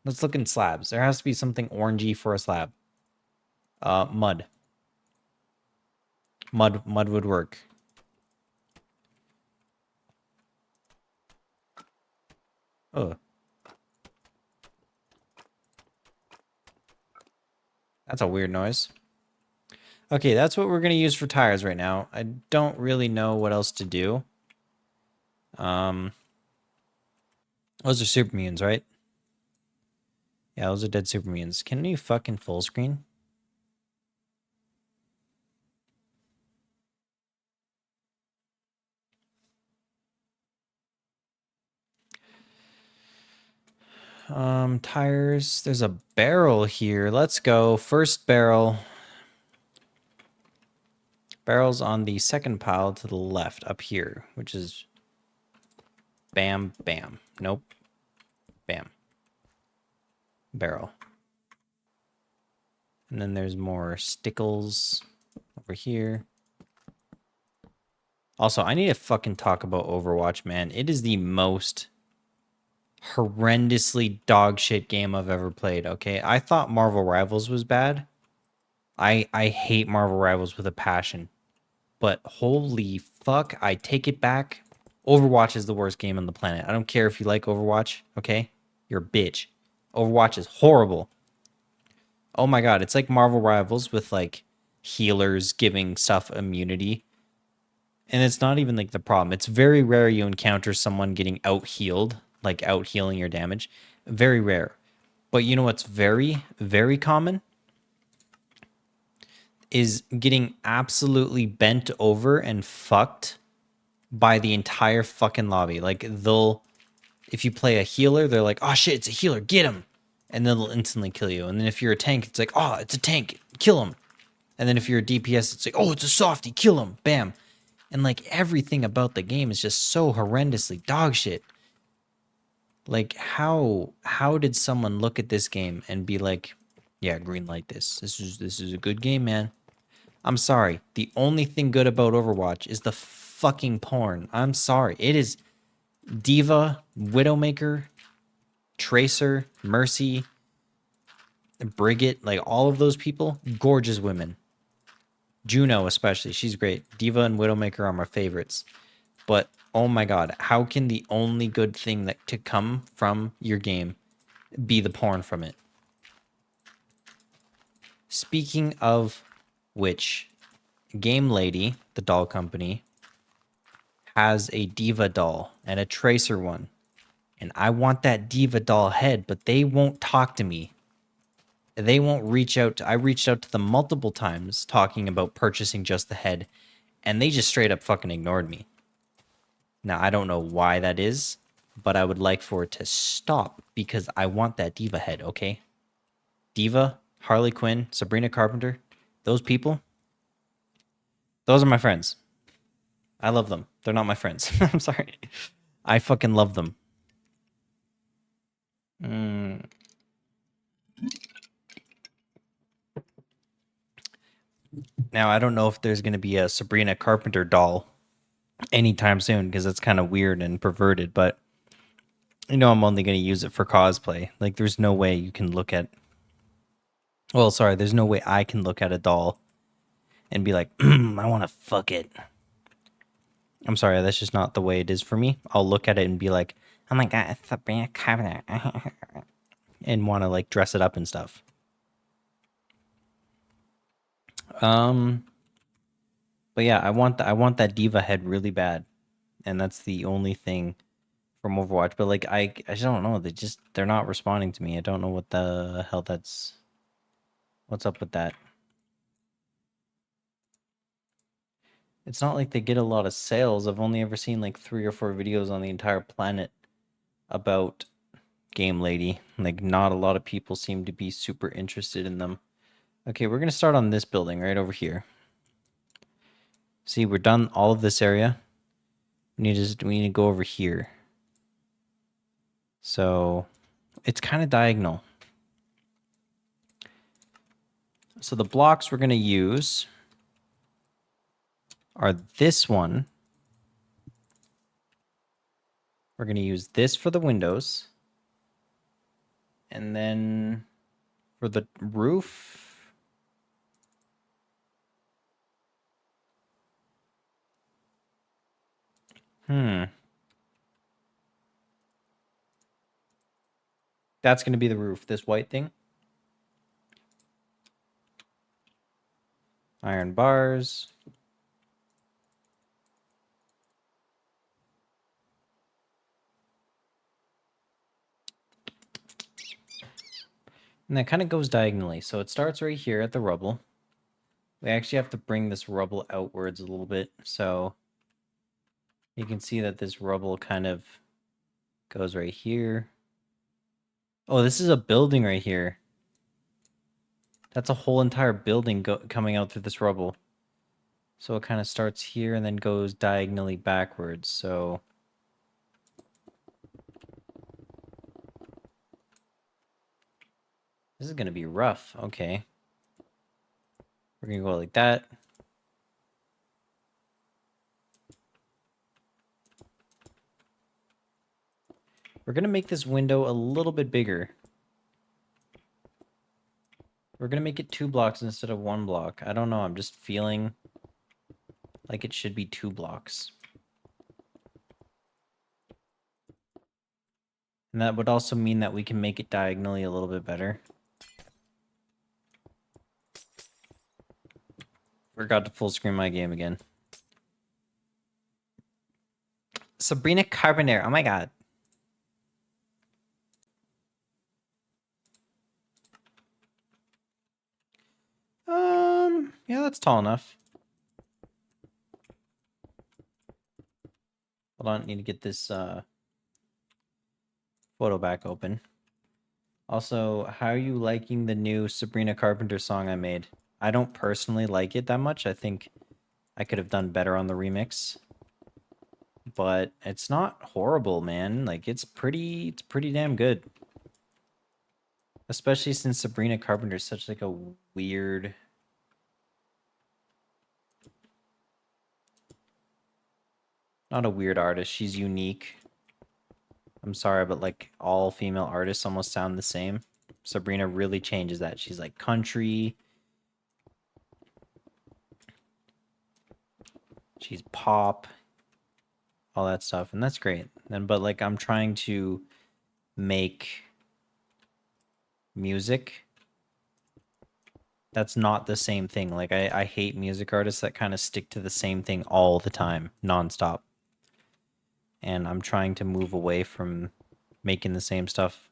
Let's look in slabs. There has to be something orangey for a slab. Mud. Mud would work. Oh. That's a weird noise. Okay, that's what we're going to use for tires right now. I don't really know what else to do. Those are super mutants, right? Yeah, those are dead super mutants. Can you fucking full screen? Tires. There's a barrel here. Let's go. First barrel. Barrel's on the second pile to the left up here, which is bam, bam. Nope. Bam. Barrel. And then there's more stickles over here. Also, I need to fucking talk about Overwatch, man. It is the most horrendously dog shit game I've ever played, okay? I thought Marvel Rivals was bad. I hate Marvel Rivals with a passion. But holy fuck, I take it back. Overwatch is the worst game on the planet. I don't care if you like Overwatch, okay? You're a bitch. Overwatch is horrible. Oh my god, it's like Marvel Rivals with like healers giving stuff immunity. And it's not even like the problem. It's very rare you encounter someone getting out healed, like out healing your damage. Very rare. But you know what's very, very common? Is getting absolutely bent over and fucked by the entire fucking lobby. Like if you play a healer, they're like, oh shit, it's a healer, get him. And then they'll instantly kill you. And then if you're a tank, it's like, oh, it's a tank, kill him. And then if you're a DPS, it's like, oh, it's a softie, kill him, bam. And like everything about the game is just so horrendously dog shit. Like how did someone look at this game and be like, yeah, green light this. This is a good game, man. I'm sorry. The only thing good about Overwatch is the fucking porn. I'm sorry. It is Diva, Widowmaker, Tracer, Mercy, Brigit, like all of those people, gorgeous women. Juno especially, she's great. Diva and Widowmaker are my favorites. But oh my god, how can the only good thing that to come from your game be the porn from it? Speaking of which, Game Lady, the doll company, has a Diva doll and a Tracer one. And I want that Diva doll head, but they won't talk to me. They won't reach out. I reached out to them multiple times talking about purchasing just the head, and they just straight up fucking ignored me. Now, I don't know why that is, but I would like for it to stop because I want that Diva head, okay? Diva, Harley Quinn, Sabrina Carpenter, those people, those are my friends. I love them. They're not my friends. I'm sorry. I fucking love them. Now, I don't know if there's going to be a Sabrina Carpenter doll anytime soon because that's kind of weird and perverted, but I'm only going to use it for cosplay. Like, there's no way you can look at. Well, sorry, there's no way I can look at a doll and be like, I want to fuck it. I'm sorry, that's just not the way it is for me. I'll look at it and be like, oh my god, it's Sabrina Carpenter. And want to like dress it up and stuff. Um, but yeah, I want that diva head really bad, and that's the only thing from Overwatch. But like I just don't know. They're not responding to me. I don't know what the hell what's up with that. It's not like they get a lot of sales. I've only ever seen like 3 or 4 videos on the entire planet about Game Lady. Like not a lot of people seem to be super interested in them. Okay, we're gonna start on this building right over here. See, we're done all of this area. We need to go over here. So it's kind of diagonal. So the blocks we're gonna use are this one. We're gonna use this for the windows. And then for the roof, that's going to be the roof, this white thing. Iron bars. And that kind of goes diagonally. So it starts right here at the rubble. We actually have to bring this rubble outwards a little bit. So you can see that this rubble kind of goes right here. Oh, this is a building right here. That's a whole entire building coming out through this rubble. So it kind of starts here and then goes diagonally backwards. So this is going to be rough. Okay. We're going to go like that. We're going to make this window a little bit bigger. We're going to make it 2 blocks instead of 1 block. I don't know. I'm just feeling like it should be 2 blocks. And that would also mean that we can make it diagonally a little bit better. Forgot to full screen my game again. Sabrina Carpenter. Oh my god. Yeah, that's tall enough. Hold on, need to get this photo back open. Also, how are you liking the new Sabrina Carpenter song I made? I don't personally like it that much. I think I could have done better on the remix. But it's not horrible, man. Like it's pretty damn good. Especially since Sabrina Carpenter is such like a weird, not a weird artist. She's unique. I'm sorry, but like all female artists almost sound the same. Sabrina really changes that. She's like country. She's pop. All that stuff. And that's great. But like I'm trying to make music. That's not the same thing. Like I hate music artists that kind of stick to the same thing all the time, nonstop. And I'm trying to move away from making the same stuff.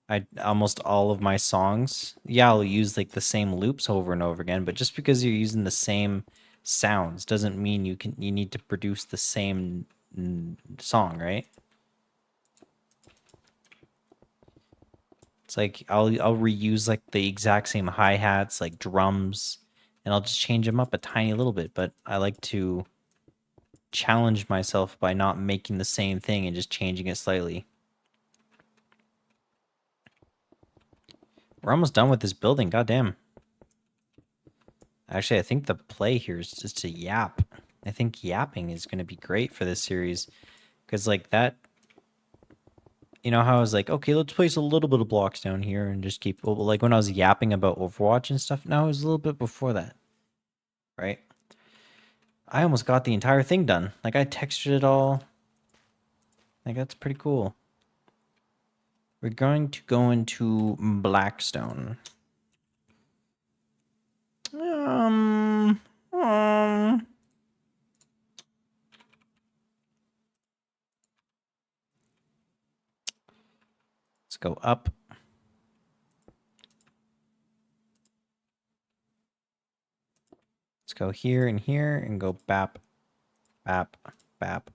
I almost all of my songs, yeah, I'll use like the same loops over and over again, but just because you're using the same sounds doesn't mean you need to produce the same song, right? It's like I'll reuse like the exact same hi-hats, like drums, and I'll just change them up a tiny little bit, but I like to challenge myself by not making the same thing and just changing it slightly. We're almost done with this building. Goddamn. Actually, I think the play here is just to yap. I think yapping is going to be great for this series. Because, like, that... You know how I was like, okay, let's place a little bit of blocks down here and just keep... Well, like, when I was yapping about Overwatch and stuff, now it was a little bit before that. Right? I almost got the entire thing done. Like, I textured it all. Like, that's pretty cool. We're going to go into Blackstone. Um, um... Let's go up. Let's go here and go bap, bap, bap.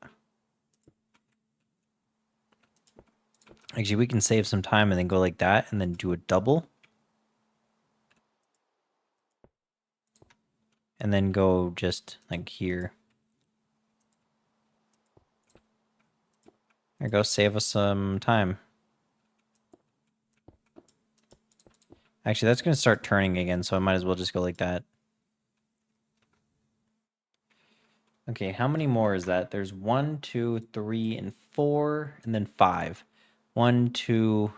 Actually, we can save some time and then go like that and then do a double. And then go just like here. There you go, save us some time. Actually, that's going to start turning again, so I might as well just go like that. Okay, how many more is that? There's 1, 2, 3, and 4, and then 5. 1, 2...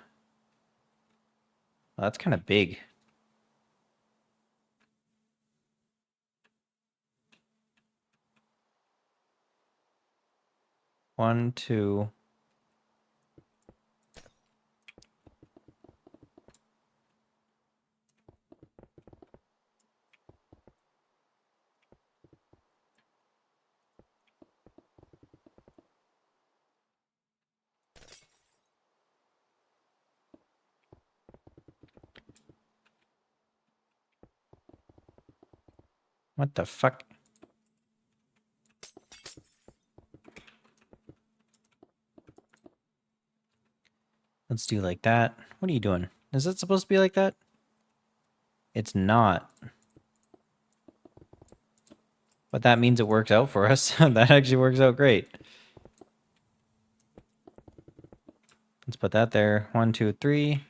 Well, that's kind of big. One, two... What the fuck? Let's do like that. What are you doing? Is it supposed to be like that? It's not. But that means it works out for us. That actually works out great. Let's put that there. 1, 2, 3.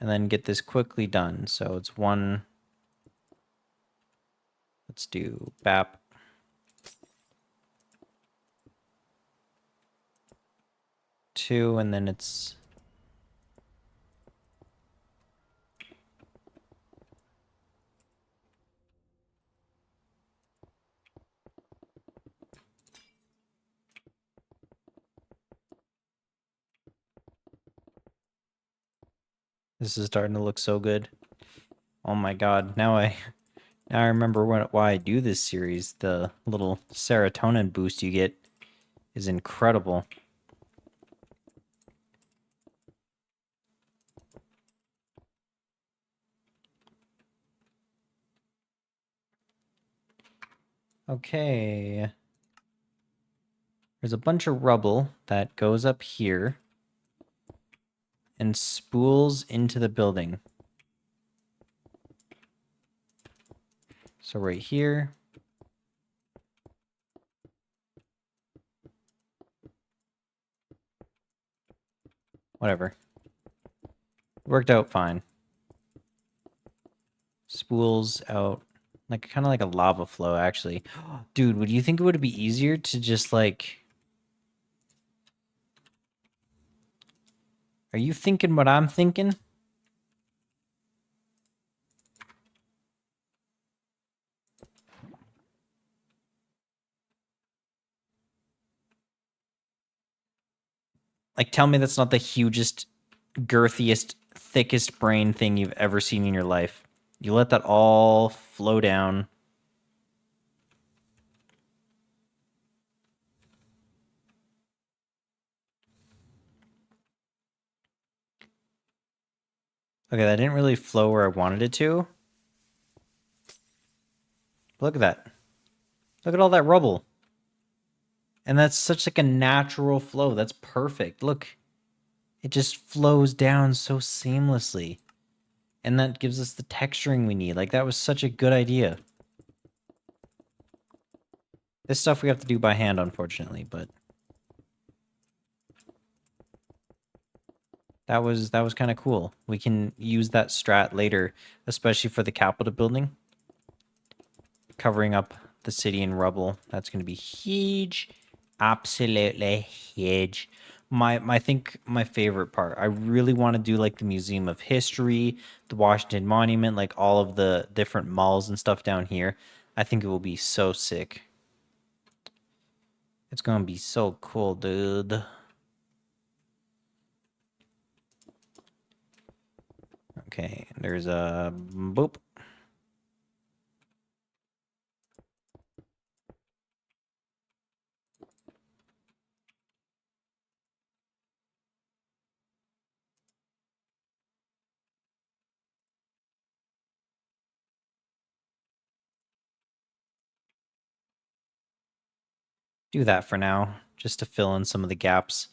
And then get this quickly done. So it's 1. Let's do BAP. 2, and then it's... This is starting to look so good. Oh my god. Now I remember why I do this series. The little serotonin boost you get is incredible. Okay. There's a bunch of rubble that goes up here and spools into the building. So right here. Whatever. Worked out fine. Spools out. Like, kind of like a lava flow, actually. Dude, would you think it would be easier to just, like... Are you thinking what I'm thinking? Like, tell me that's not the hugest, girthiest, thickest brain thing you've ever seen in your life. You let that all flow down. Okay, that didn't really flow where I wanted it to. Look at that. Look at all that rubble. And that's such like a natural flow. That's perfect. Look. It just flows down so seamlessly. And that gives us the texturing we need. Like, that was such a good idea. This stuff we have to do by hand, unfortunately, but... That was kind of cool. We can use that strat later, especially for the Capitol building. Covering up the city in rubble. That's going to be huge. Absolutely huge. I think my favorite part. I really want to do like the Museum of History, the Washington Monument, like all of the different malls and stuff down here. I think it will be so sick. It's going to be so cool, dude. Okay, there's a boop. Do that for now, just to fill in some of the gaps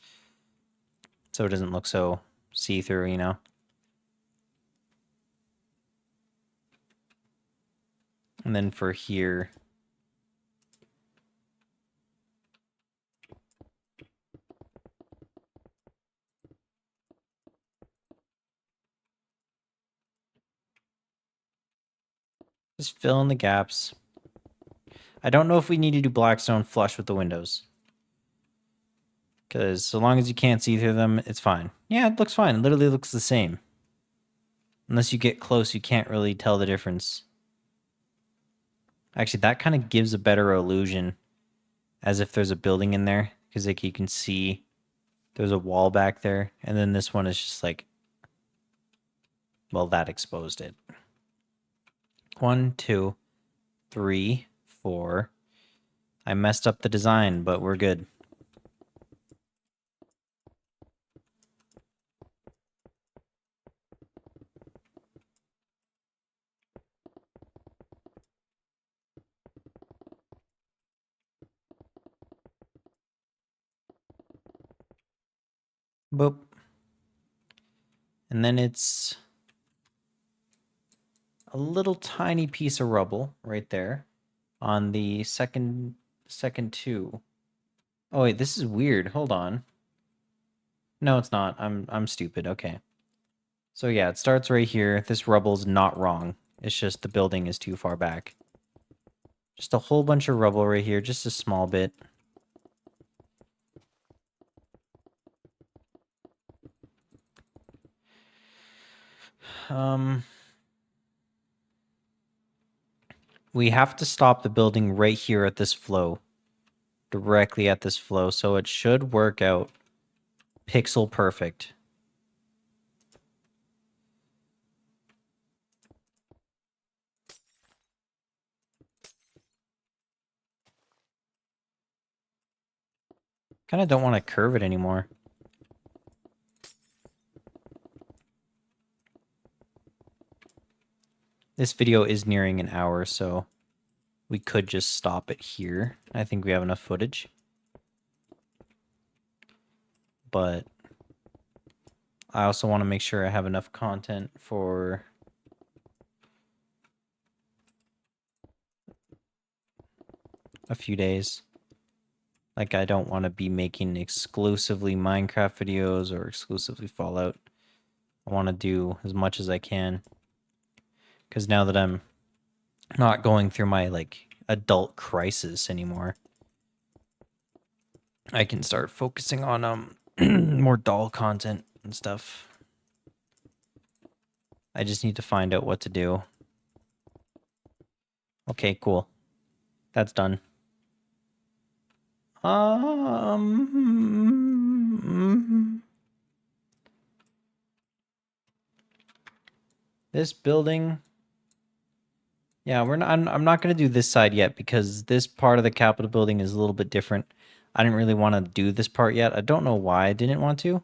so it doesn't look so see-through, you know? And then for here, just fill in the gaps. I don't know if we need to do Blackstone flush with the windows. Because so long as you can't see through them, it's fine. Yeah, it looks fine. It literally looks the same. Unless you get close, you can't really tell the difference. Actually, that kind of gives a better illusion as if there's a building in there. Because like you can see there's a wall back there. And then this one is just like, well, that exposed it. 1, 2, 3, 4. I messed up the design, but we're good. Boop. And then it's a little tiny piece of rubble right there on the second two. Oh wait, this is weird. Hold on. No, it's not. I'm stupid. Okay. So yeah, it starts right here. This rubble's not wrong. It's just the building is too far back. Just a whole bunch of rubble right here, just a small bit. We have to stop the building right here at this flow. Directly at this flow, so it should work out pixel perfect. Kind of don't want to curve it anymore. This video is nearing an hour, so we could just stop it here. I think we have enough footage. But I also want to make sure I have enough content for a few days. Like, I don't want to be making exclusively Minecraft videos or exclusively Fallout. I want to do as much as I can. Because now that I'm not going through my, like, adult crisis anymore, I can start focusing on more doll content and stuff. I just need to find out what to do. Okay, cool. That's done. This building. Yeah, we're not. I'm not gonna do this side yet because this part of the Capitol building is a little bit different. I didn't really want to do this part yet. I don't know why I didn't want to.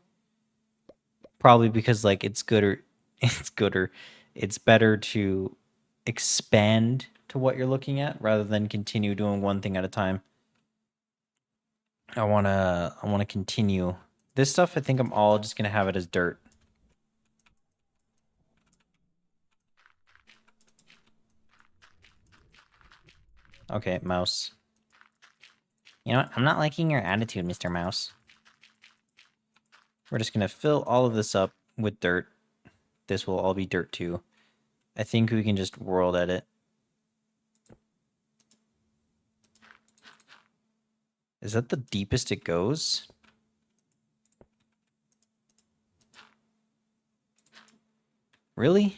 Probably because like it's gooder, it's better to expand to what you're looking at rather than continue doing one thing at a time. I wanna continue. This stuff I think I'm all just gonna have it as dirt. Okay, mouse. You know what? I'm not liking your attitude, Mr. Mouse. We're just gonna fill all of this up with dirt. This will all be dirt too. I think we can just world edit. Is that the deepest it goes? Really?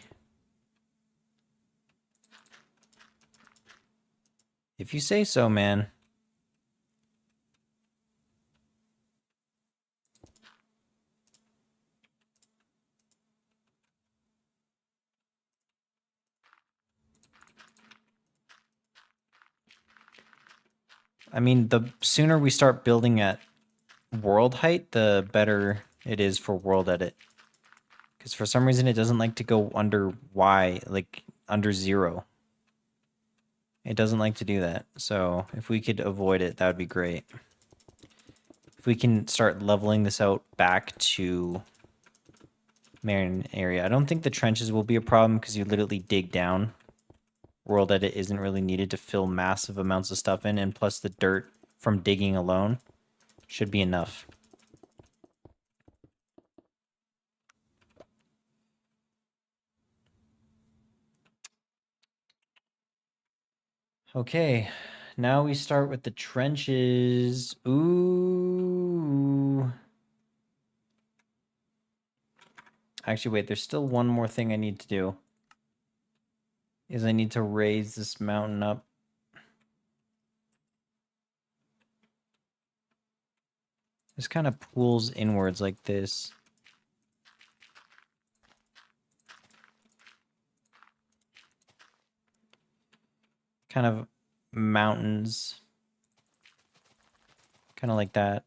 If you say so, man. I mean, the sooner we start building at world height, the better it is for world edit. Because for some reason it doesn't like to go under Y, like under 0. It doesn't like to do that. So if we could avoid it, that would be great. If we can start leveling this out back to main area. I don't think the trenches will be a problem because you literally dig down. World edit isn't really needed to fill massive amounts of stuff in, and plus the dirt from digging alone should be enough. Okay, now we start with the trenches. Ooh. Actually, wait, there's still one more thing I need to do. Is I need to raise this mountain up. This kind of pulls inwards like this. Kind of mountains. Kind of like that.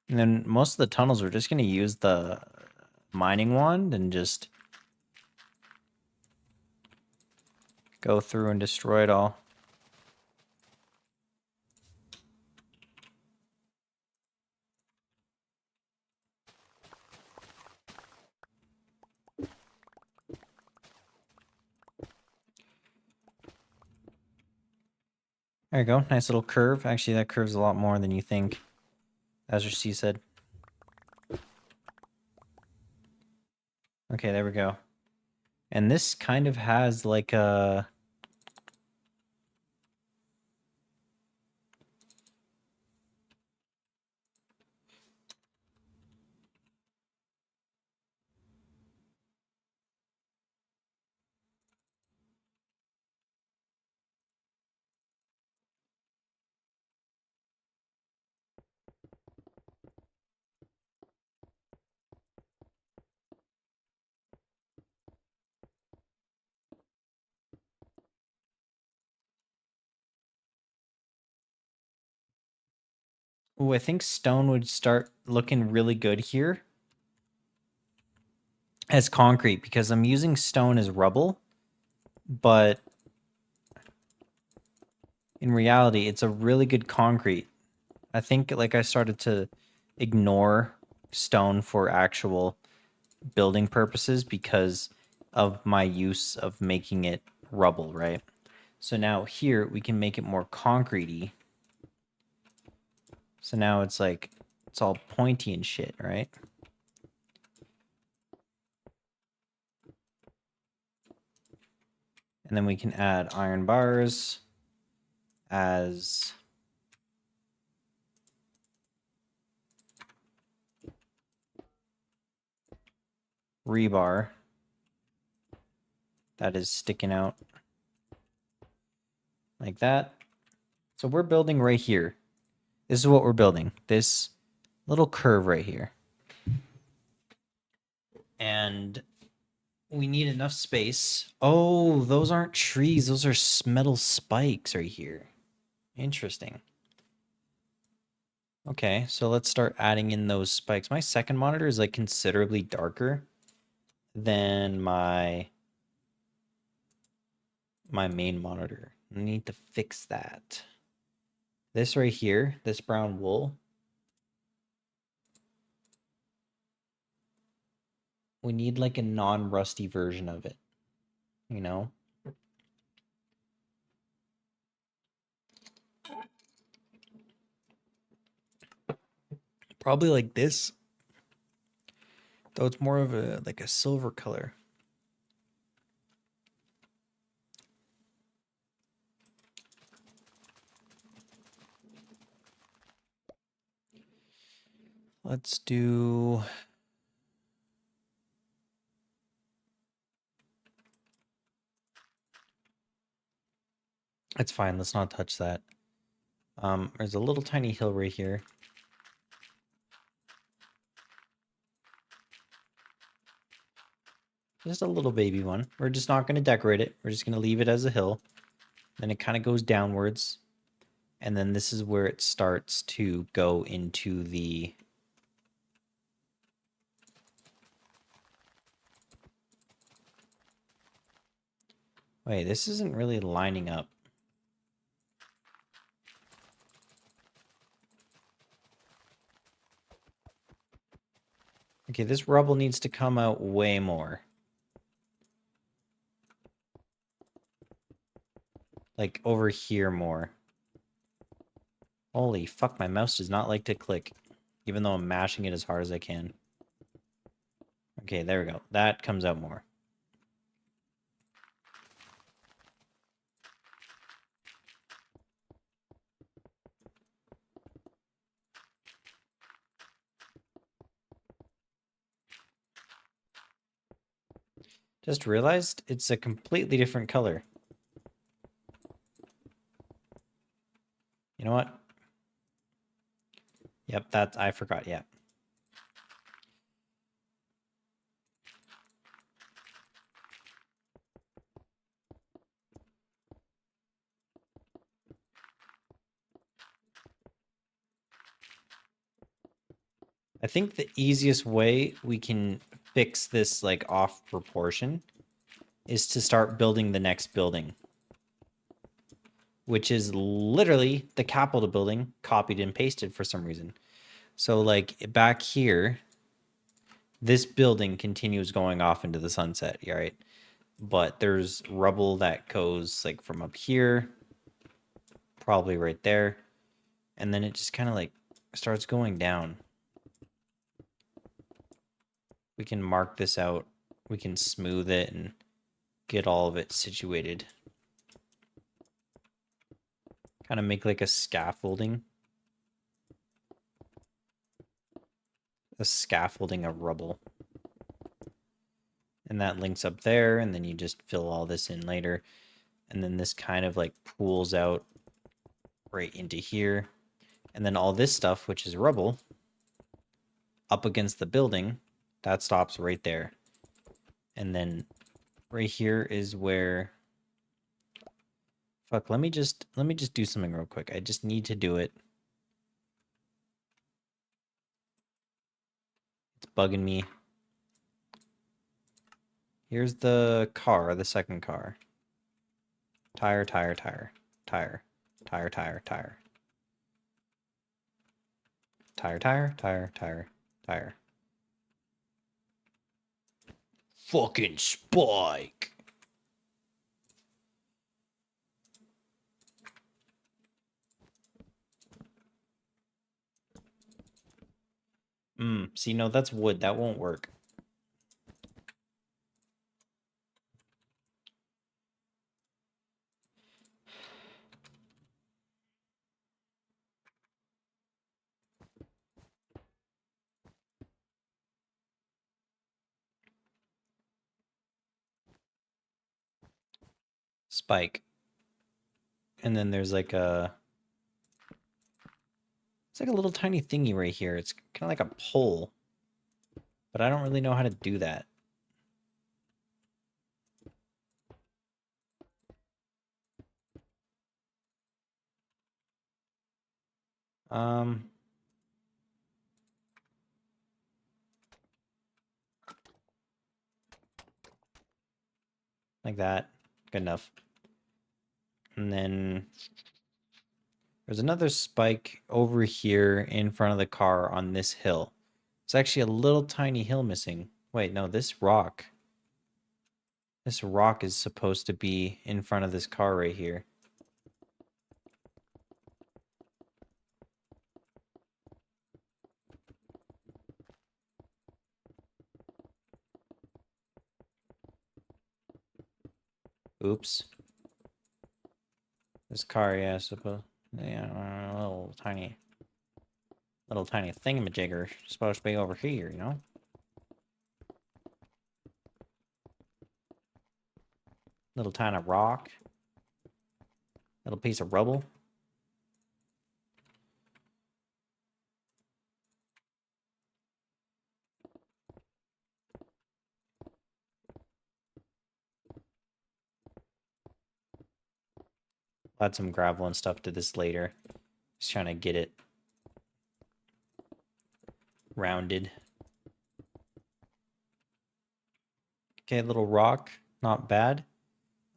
And then most of the tunnels, we're just going to use the mining wand and just go through and destroy it all. There you go. Nice little curve. Actually, that curves a lot more than you think, as she said. Okay, there we go. And this kind of has like a... Ooh, I think stone would start looking really good here as concrete because I'm using stone as rubble, but in reality, it's a really good concrete. I think like I started to ignore stone for actual building purposes because of my use of making it rubble, right? So now here we can make it more concretey. So now it's like, it's all pointy and shit, right? And then we can add iron bars as rebar that is sticking out like that. So we're building right here. This is what we're building. This little curve right here. And we need enough space. Oh, those aren't trees. Those are metal spikes right here. Interesting. Okay, so let's start adding in those spikes. My second monitor is like considerably darker than my main monitor. I need to fix that. This right here, this brown wool, we need like a non-rusty version of it, you know? Probably like this. Though it's more of a like a silver color. Let's do... It's fine. Let's not touch that. There's a little tiny hill right here. Just a little baby one. We're just not going to decorate it. We're just going to leave it as a hill. Then it kind of goes downwards. And then this is where it starts to go into the... Wait, this isn't really lining up. Okay, this rubble needs to come out way more. Like over here more. Holy fuck, my mouse does not like to click. Even though I'm mashing it as hard as I can. Okay, there we go. That comes out more. Just realized it's a completely different color. You know what? Yep, that I forgot, yeah. I think the easiest way we can fix this like off proportion is to start building the next building, which is literally the Capitol building copied and pasted for some reason. So like back here, this building continues going off into the sunset, right? But there's rubble that goes like from up here, probably right there, and then it just kind of like starts going down. We can mark this out. We can smooth it and get all of it situated. Kind of make like a scaffolding. A scaffolding of rubble. And that links up there, and then you just fill all this in later. And then this kind of like pools out right into here. And then all this stuff, which is rubble, up against the building, that stops right there. And then right here is where... Fuck, let me just do something real quick. I just need to do it. It's bugging me. Here's the car, the second car. Tire, tire, tire, tire, tire, tire, tire. Tire, tire, tire, tire, tire. Fucking Spike! See, no, that's wood. That won't work. Spike. And then there's like a... It's like a little tiny thingy right here. It's kind of like a pole. But I don't really know how to do that. Like that. Good enough. And then there's another spike over here in front of the car on this hill. It's actually a little tiny hill missing. Wait, no, this rock. This rock is supposed to be in front of this car right here. Oops. This car, yeah, supposed, yeah, a little tiny thingamajigger supposed to be over here, you know? Little tiny rock. Little piece of rubble. I'll add some gravel and stuff to this later. Just trying to get it rounded. Okay, little rock. Not bad.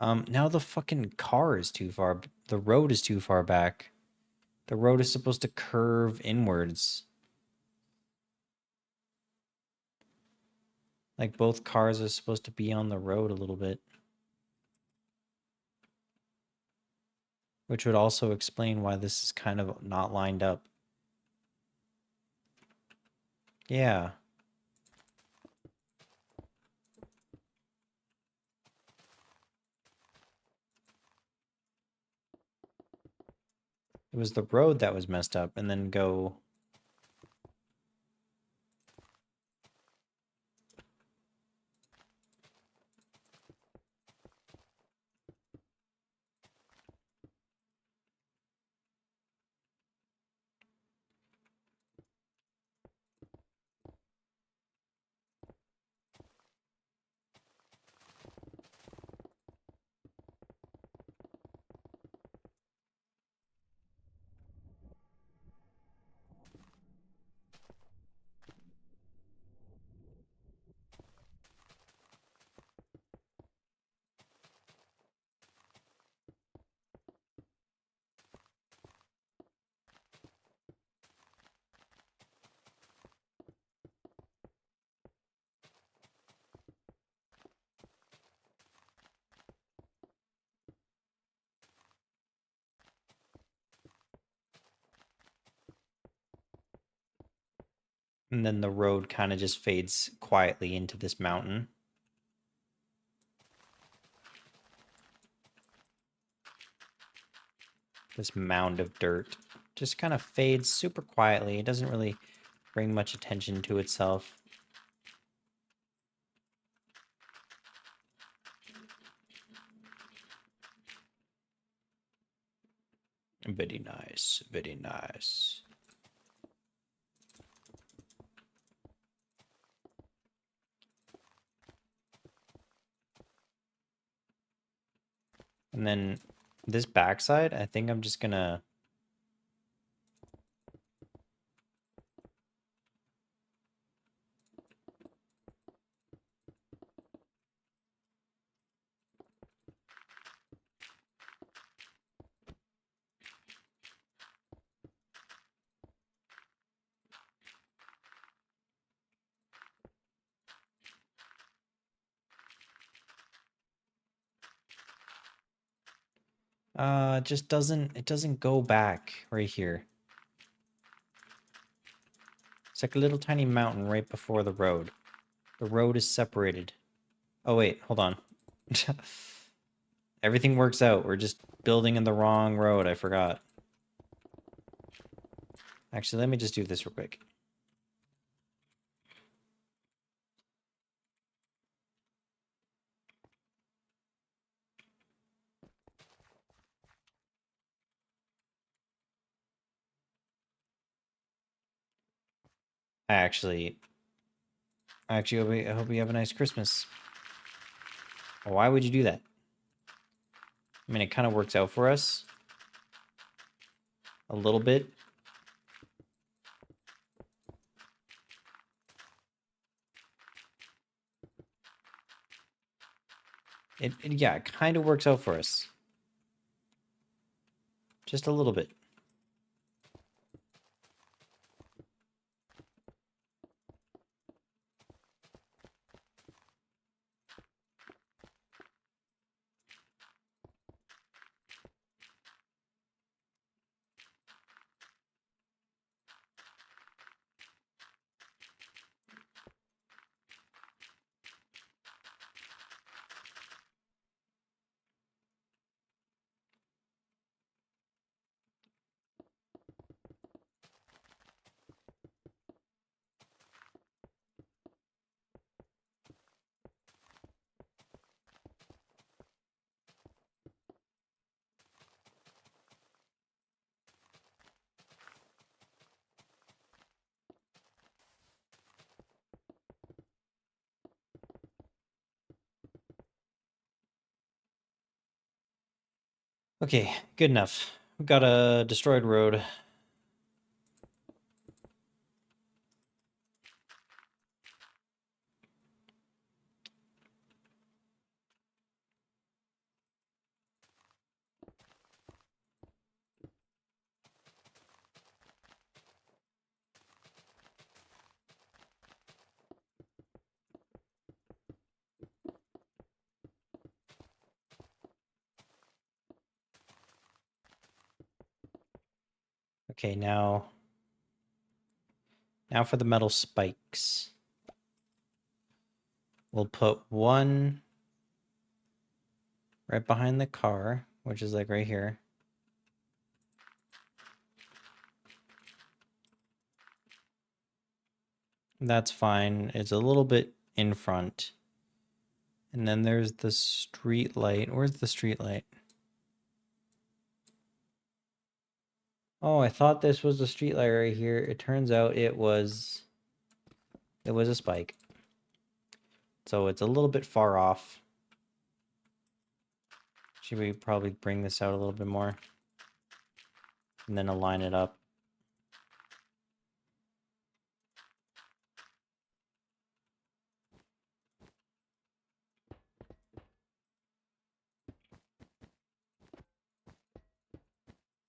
Now the fucking car is too far. The road is too far back. The road is supposed to curve inwards. Like both cars are supposed to be on the road a little bit. Which would also explain why this is kind of not lined up. Yeah. It was the road that was messed up and then go... And then the road kind of just fades quietly into this mountain. This mound of dirt. Just kind of fades super quietly. It doesn't really bring much attention to itself. Very nice. Very nice. And then this backside, I think I'm just gonna... it just doesn't go back right here. It's like a little tiny mountain right before the road. The road is separated. Oh wait, hold on. Everything works out. We're just building in the wrong road. I forgot. Actually, let me just do this real quick. I hope you have a nice Christmas. Why would you do that? I mean, it kind of works out for us. A little bit. Yeah, it kind of works out for us. Just a little bit. Okay, good enough. We've got a destroyed road. Okay, now for the metal spikes. We'll put one right behind the car, which is like right here. That's fine. It's a little bit in front. And then there's the street light. Where's the street light? Oh, I thought this was the street light right here. It turns out it was a spike. So it's a little bit far off. Should we probably bring this out a little bit more? And then align it up.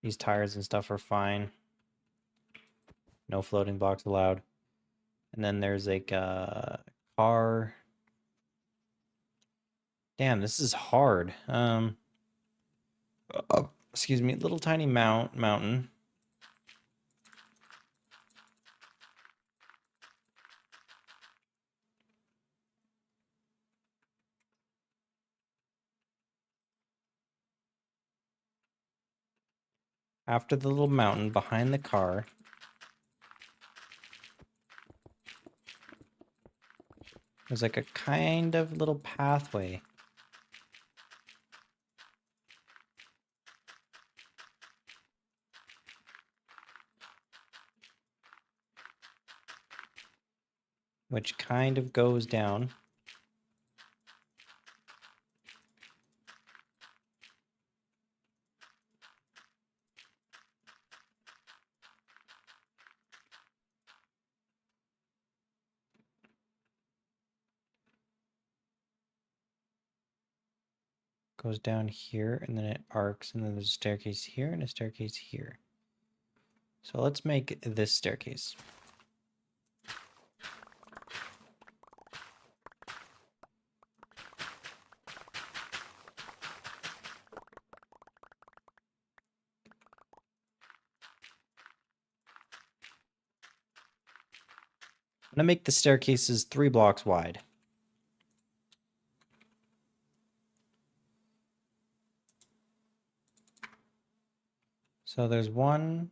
These tires and stuff are fine. No floating blocks allowed. And then there's like a car. Damn, this is hard. Excuse me, little tiny mountain. After the little mountain behind the car, there's like a kind of little pathway. Which kind of goes down. Goes down here, and then it arcs, and then there's a staircase here and a staircase here. So let's make this staircase. I'm gonna make the staircases 3 blocks wide. So there's one.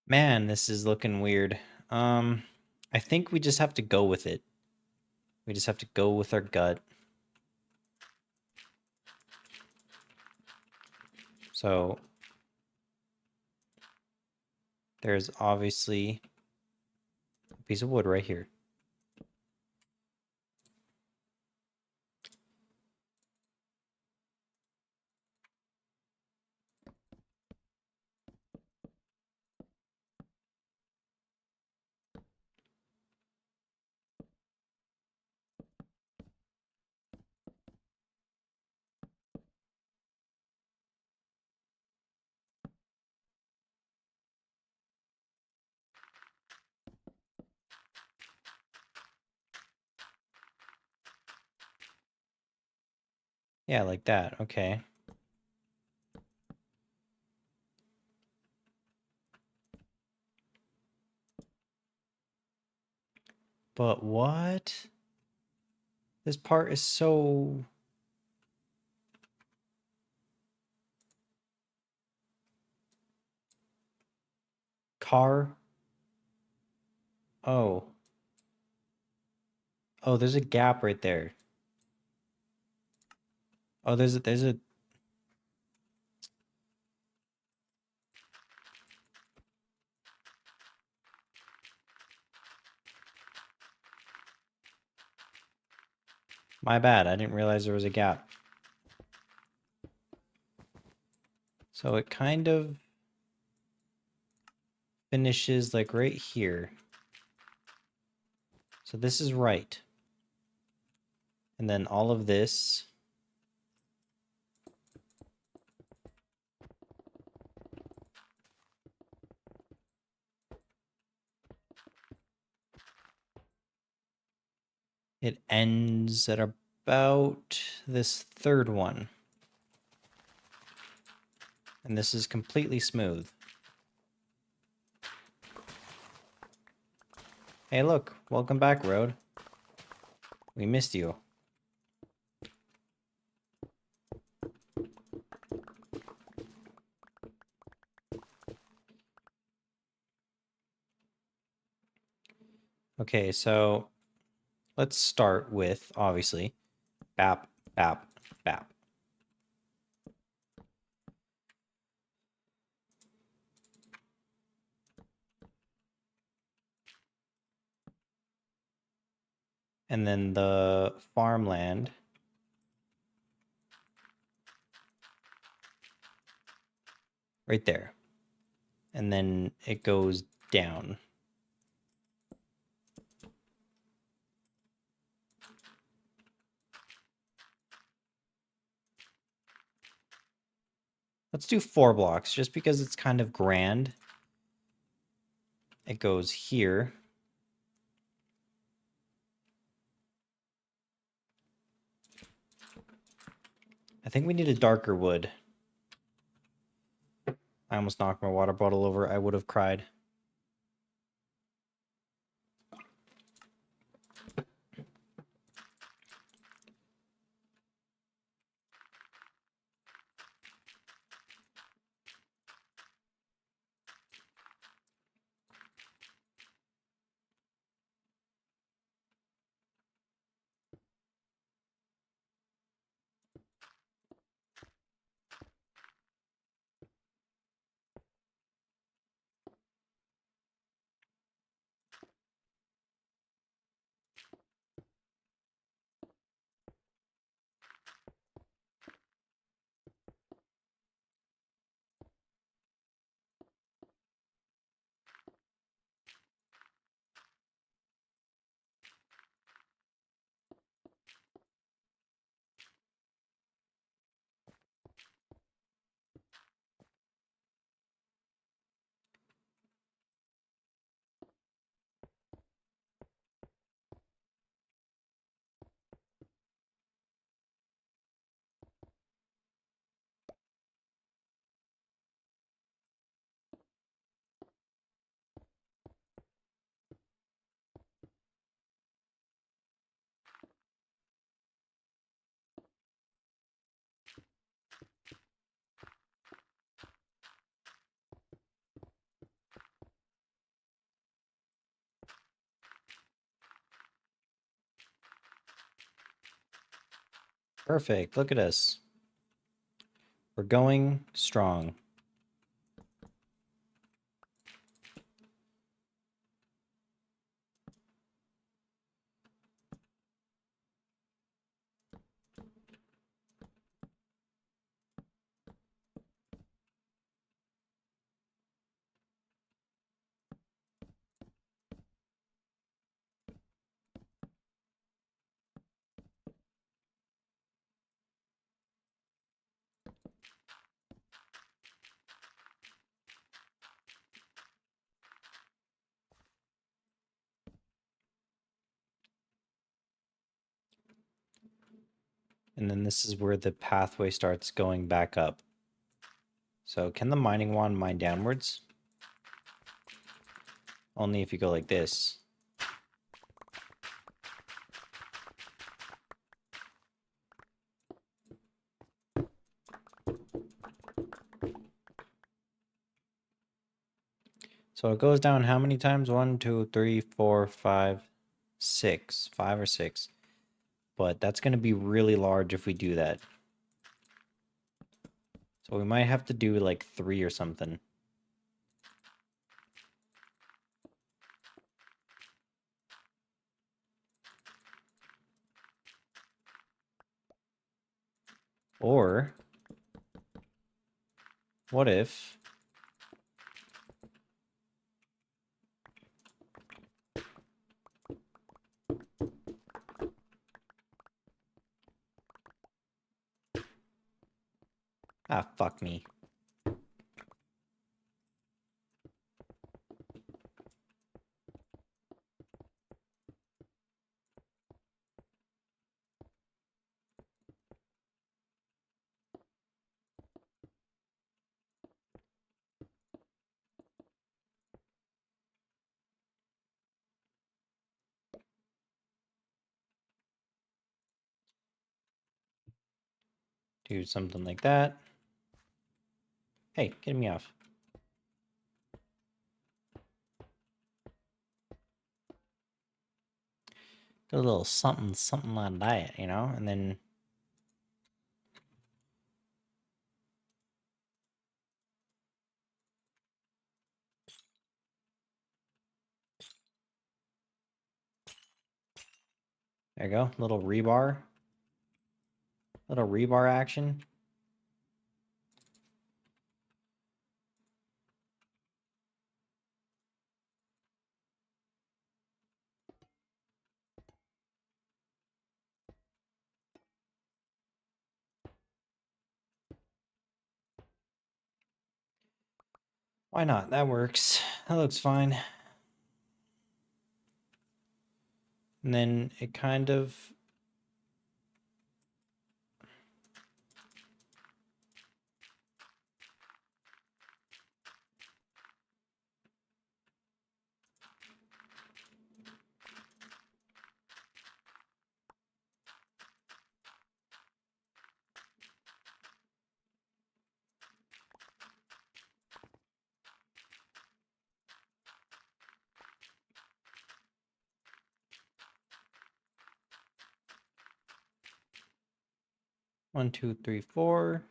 Man, this is looking weird. I think we just have to go with it. We just have to go with our gut. So there's obviously a piece of wood right here. Yeah, like that. Okay. But what? This part is so... Car? Oh. Oh, there's a gap right there. Oh, there's a... My bad, I didn't realize there was a gap. So it kind of finishes like right here. So this is right. And then all of this. It ends at about this third one. And this is completely smooth. Hey, look. Welcome back, road. We missed you. Okay, so let's start with, obviously, bap, bap, bap. And then the farmland. Right there. And then it goes down. Let's do 4 blocks, just because it's kind of grand. It goes here. I think we need a darker wood. I almost knocked my water bottle over. I would have cried. Perfect. Look at us. We're going strong. And then this is where the pathway starts going back up. So can the mining wand mine downwards? Only if you go like this. So it goes down how many times? 1, 2, 3, 4, 5, 6. 5 or 6. But that's going to be really large if we do that. So we might have to do like 3 or something. Or what if fuck me. Do something like that. Hey, get me off. Do a little something, something like that, you know? And then there you go. Little rebar. Little rebar action. Why not? That works. That looks fine. And then it kind of... One, two, three, four.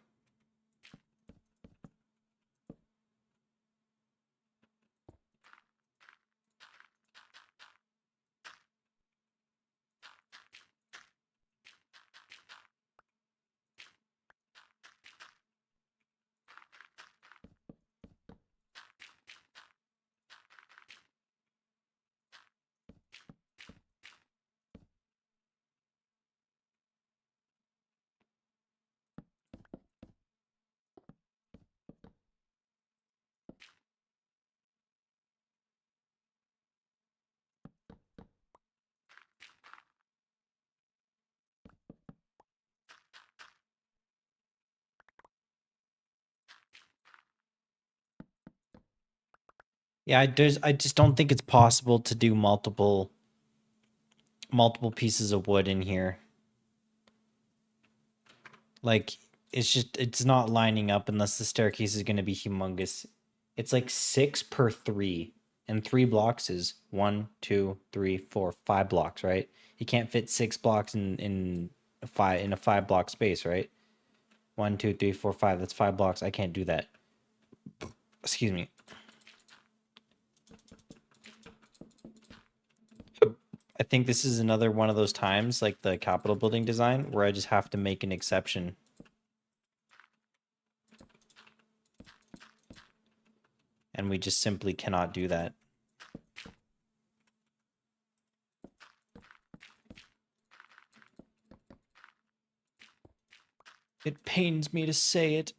Yeah, I just don't think it's possible to do multiple pieces of wood in here. Like, it's not lining up unless the staircase is going to be humongous. It's like 6 per 3, and 3 blocks is 1, 2, 3, 4, 5 blocks, right? You can't fit 6 blocks in a 5 block space, right? 1, 2, 3, 4, 5. That's 5 blocks. I can't do that. Excuse me. I think this is another one of those times, like the Capitol building design, where I just have to make an exception. And we just simply cannot do that. It pains me to say it,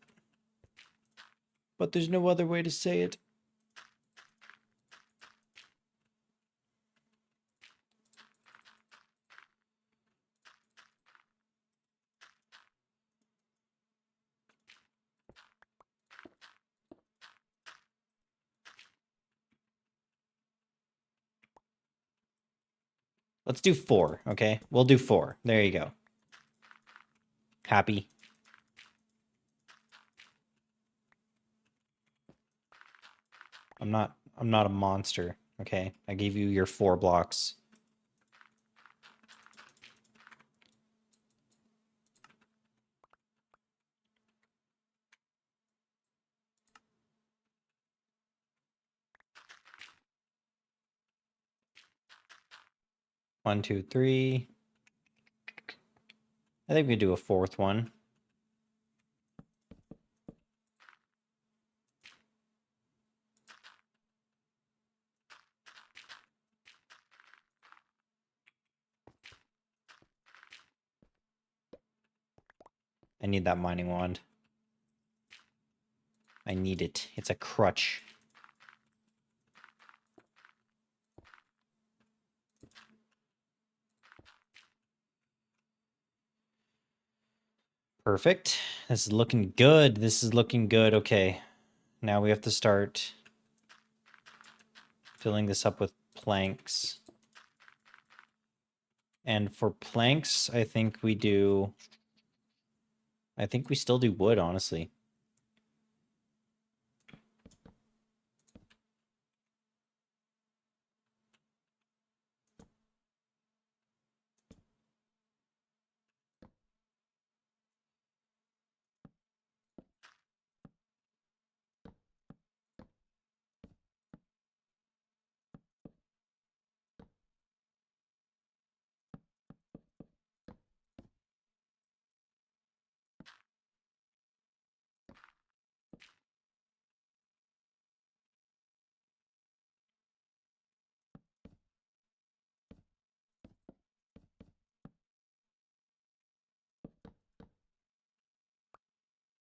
but there's no other way to say it. Let's do 4, okay? We'll do 4. There you go. Happy? I'm not a monster, okay? I gave you your 4 blocks. One, two, three. I think we do a 4th one. I need that mining wand. I need it. It's a crutch. Perfect. This is looking good. This is looking good. Okay. Now we have to start filling this up with planks. And for planks, I think we still do wood, honestly.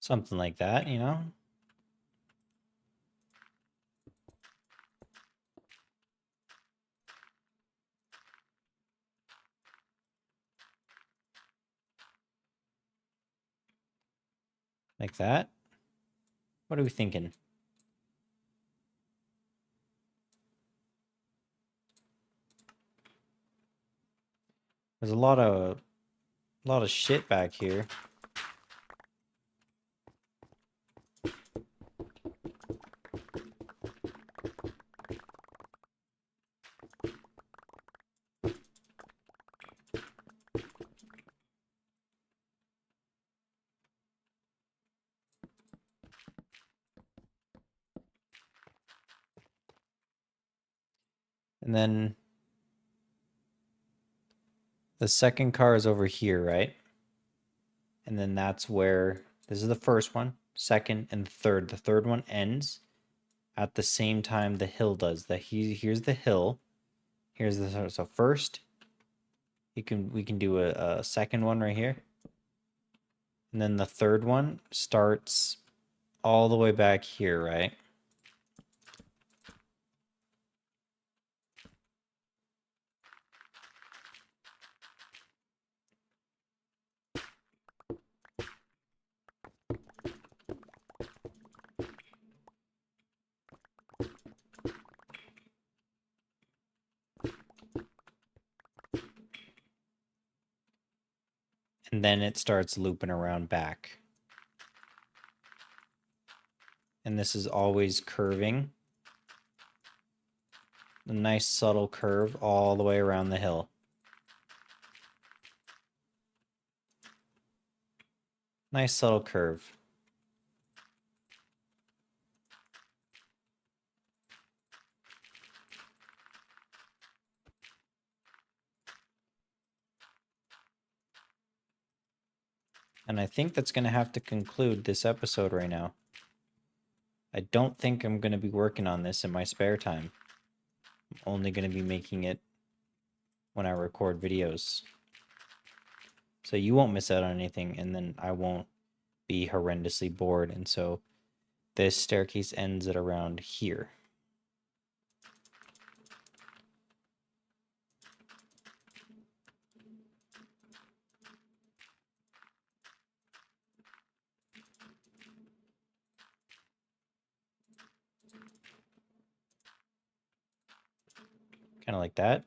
Something like that, you know? Like that. What are we thinking? There's a lot of shit back here. And then the second car is over here, right? And then that's where this is the first one, second, and third. The third one ends at the same time the hill does. Here's the hill. Here's the so first we can do a second one right here. And then the third one starts all the way back here, right? And then it starts looping around back. And this is always curving. A nice subtle curve all the way around the hill. Nice subtle curve. And I think that's going to have to conclude this episode right now. I don't think I'm going to be working on this in my spare time. I'm only going to be making it when I record videos. So you won't miss out on anything, and then I won't be horrendously bored. And so this staircase ends at around here. Kind of like that.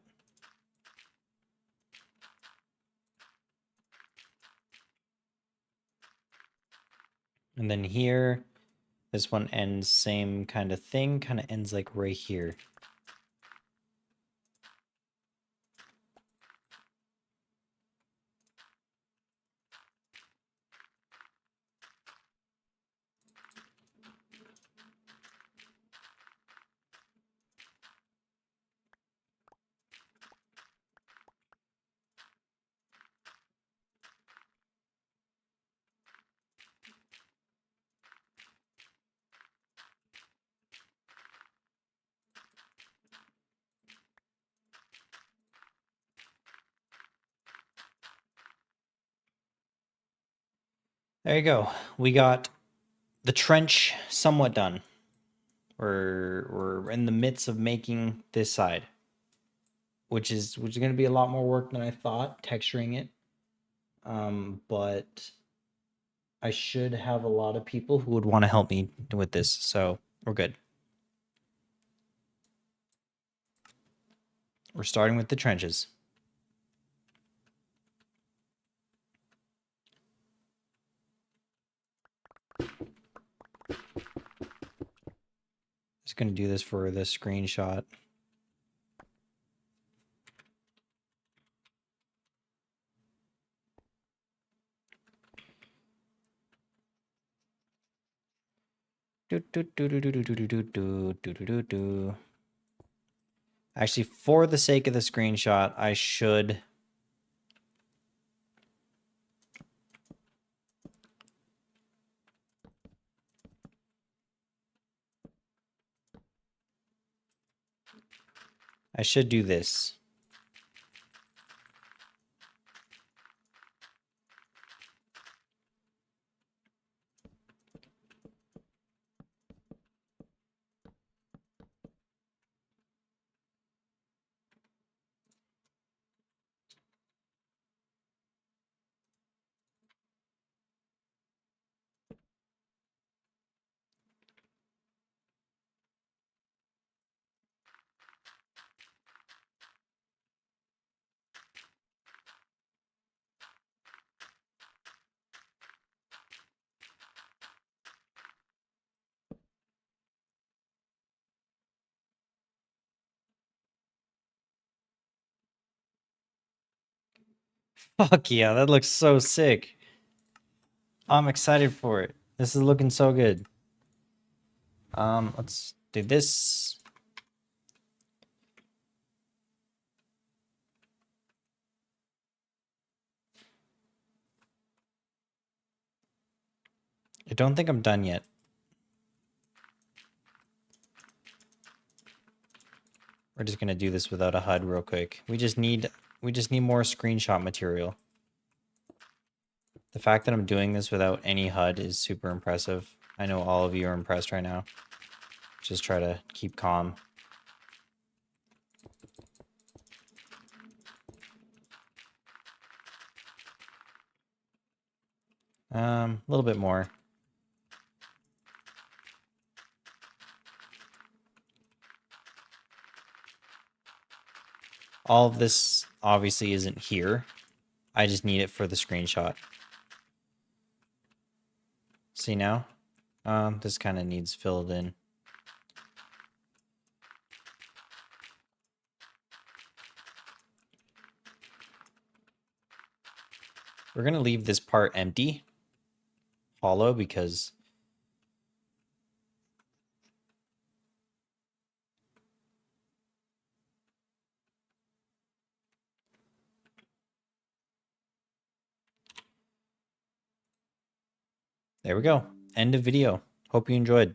And then here, This one ends same kind of thing, kind of ends like right here. There you go. We got the trench somewhat done. We're in the midst of making this side, which is going to be a lot more work than I thought, texturing it. But I should have a lot of people who would want to help me with this, so we're good. We're starting with the trenches. Just going to do this for the screenshot. Actually, for the sake of the screenshot, I should do this. Fuck yeah, that looks so sick. I'm excited for it. This is looking so good. Let's do this. I don't think I'm done yet. We're just gonna do this without a HUD real quick. We just need more screenshot material. The fact that I'm doing this without any HUD is super impressive. I know all of you are impressed right now. Just try to keep calm. A little bit more. All of this obviously isn't here. I just need it for the screenshot. See now? This kind of needs filled in. We're gonna leave this part empty, hollow, because there we go. End of video. Hope you enjoyed.